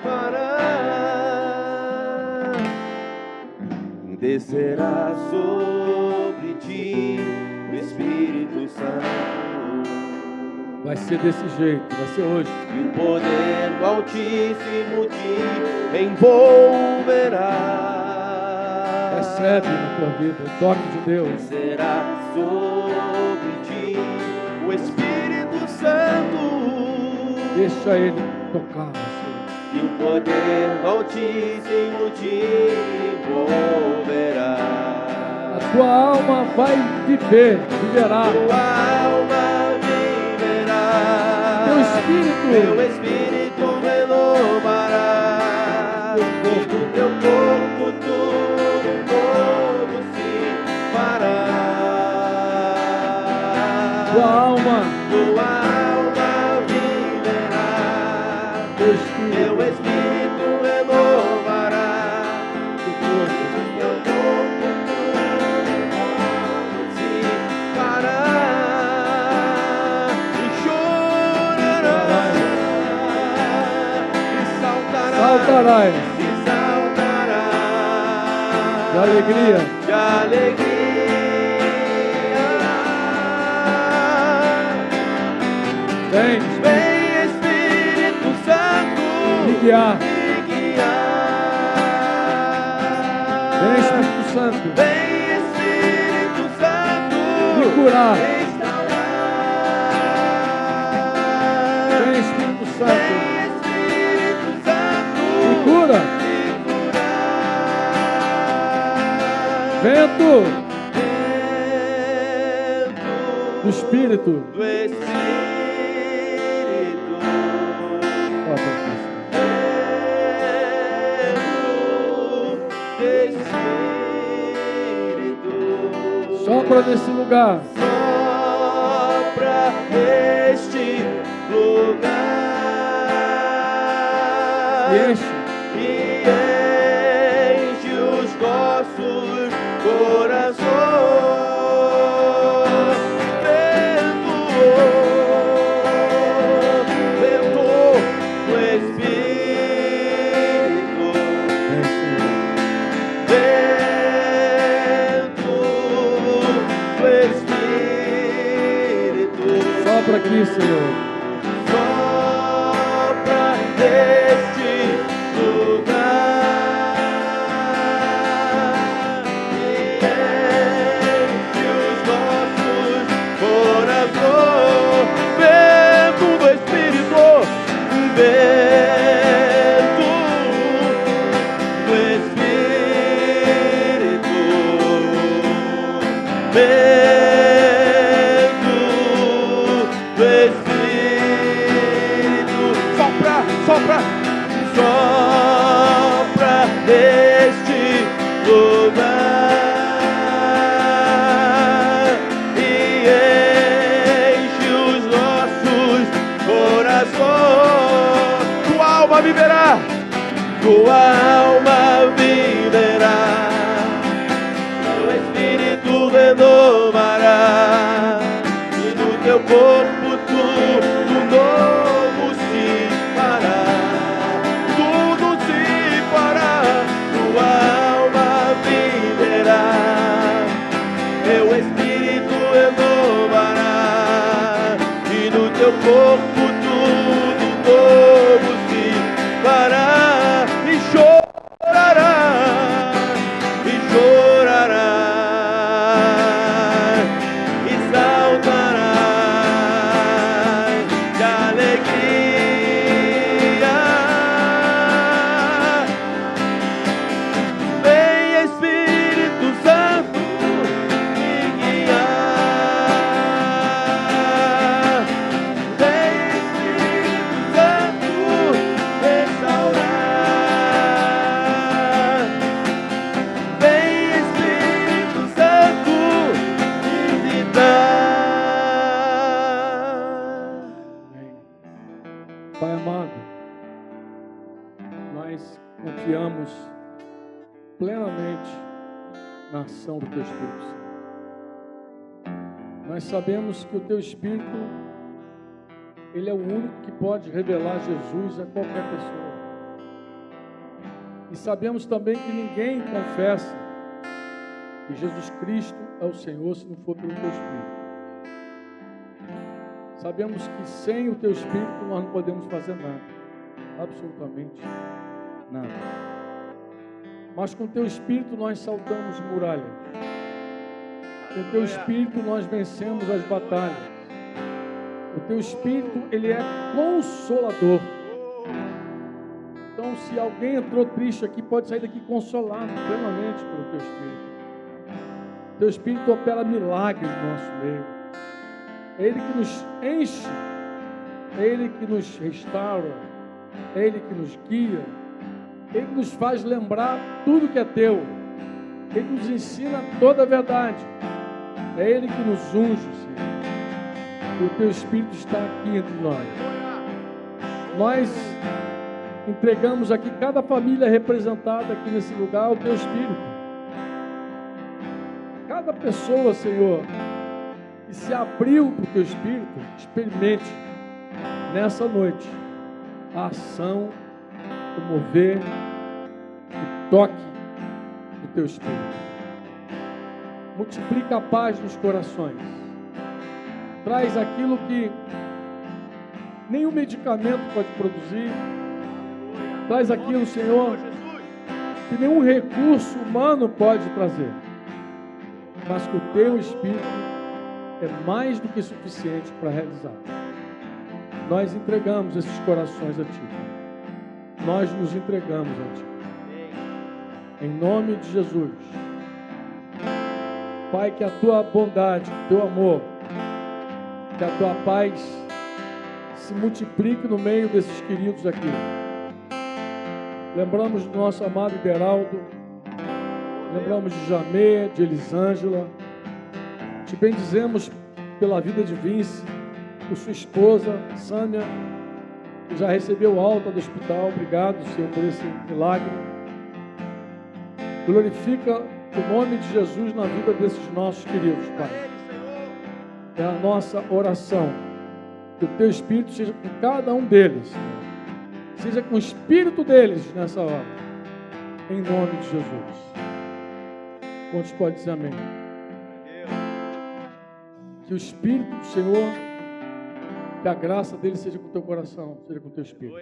Speaker 2: fará. Descerá sobre ti o Espírito Santo.
Speaker 1: Vai ser desse jeito, vai ser hoje.
Speaker 2: E o poder do Altíssimo te envolverá.
Speaker 1: Recebe na tua vida o toque de Deus.
Speaker 2: Descerá sobre ti o Espírito Santo.
Speaker 1: Deixa Ele tocar você.
Speaker 2: E o poder do Altíssimo te envolverá.
Speaker 1: A tua alma vai viverá.
Speaker 2: Tua alma viverá.
Speaker 1: Teu Espírito
Speaker 2: renovará. E no teu corpo tudo novo se fará.
Speaker 1: Tua alma
Speaker 2: viverá.
Speaker 1: Teu
Speaker 2: Espírito renovará. Teu corpo tudo se fará. E chorará. E saltará.
Speaker 1: saltarás
Speaker 2: E saltará.
Speaker 1: de alegria.
Speaker 2: De alegria.
Speaker 1: Vem
Speaker 2: Espírito Santo,
Speaker 1: me guiar.
Speaker 2: me guiar.
Speaker 1: Vem Espírito Santo
Speaker 2: Vem Espírito Santo,
Speaker 1: me curar.
Speaker 2: restaurar.
Speaker 1: Vento do Espírito.
Speaker 2: do Espírito.
Speaker 1: Sopra nesse lugar.
Speaker 2: Sopra neste lugar.
Speaker 1: E enche.
Speaker 2: E enche os nossos corações. Vento do Espírito.
Speaker 1: Sopra aqui, Senhor.
Speaker 2: Sopra neste lugar e enche os nossos corações. Vento do Espírito, vento do Espírito, Sopra neste lugar e enche os nossos corações. Tua alma viverá, tua alma viverá, teu espírito renovará e no teu corpo tudo novo se fará. Teu espírito renovará e no teu corpo tudo novo se fará. E chorará, e saltará de alegria. Vem Espírito Santo me guiar. Vem Espírito Santo restaurar. Vem Espírito Santo visitar.
Speaker 1: Pai amado, nós confiamos plenamente na ação do Teu Espírito Santo. Nós sabemos que o Teu Espírito, Ele é o único que pode revelar Jesus a qualquer pessoa. E sabemos também que ninguém confessa que Jesus Cristo é o Senhor se não for pelo Teu Espírito. Sabemos que sem o Teu Espírito nós não podemos fazer nada, absolutamente nada. Mas com o Teu Espírito nós saltamos muralhas. Com o Teu Espírito nós vencemos as batalhas. O Teu Espírito, Ele é consolador. Então, se alguém entrou triste aqui, pode sair daqui consolado plenamente pelo Teu Espírito. O Teu Espírito opera milagres no nosso meio. É Ele que nos enche, é Ele que nos restaura, é Ele que nos guia, Ele nos faz lembrar tudo que é Teu, Ele nos ensina toda a verdade, é Ele que nos unge, Senhor. O Teu Espírito está aqui entre nós. Nós entregamos aqui cada família representada aqui nesse lugar ao Teu Espírito. Cada pessoa, Senhor, que se abriu para o Teu Espírito, experimente nessa noite a ação, o mover, o toque do Teu Espírito. Multiplica a paz nos corações. Traz aquilo que nenhum medicamento pode produzir. Traz aquilo, Senhor, que nenhum recurso humano pode trazer. Mas que o Teu Espírito é mais do que suficiente para realizar. Nós entregamos esses corações a Ti. Nós nos entregamos a Ti. Em nome de Jesus. Pai, que a tua bondade, o teu amor, que a tua paz se multiplique no meio desses queridos aqui. Lembramos do nosso amado Iberaldo, lembramos de Jamê, de Elisângela. Te bendizemos pela vida de Vince, por sua esposa, Sâmia, que já recebeu alta do hospital. Obrigado, Senhor, por esse milagre. Glorifica o nome de Jesus na vida desses nossos queridos, Pai. É a nossa oração. Que o teu Espírito seja com cada um deles, Senhor. Seja com o Espírito deles nessa hora. Em nome de Jesus. Quantos podem dizer amém? Que o Espírito do Senhor, que a graça dele seja com o teu coração, seja com o teu Espírito.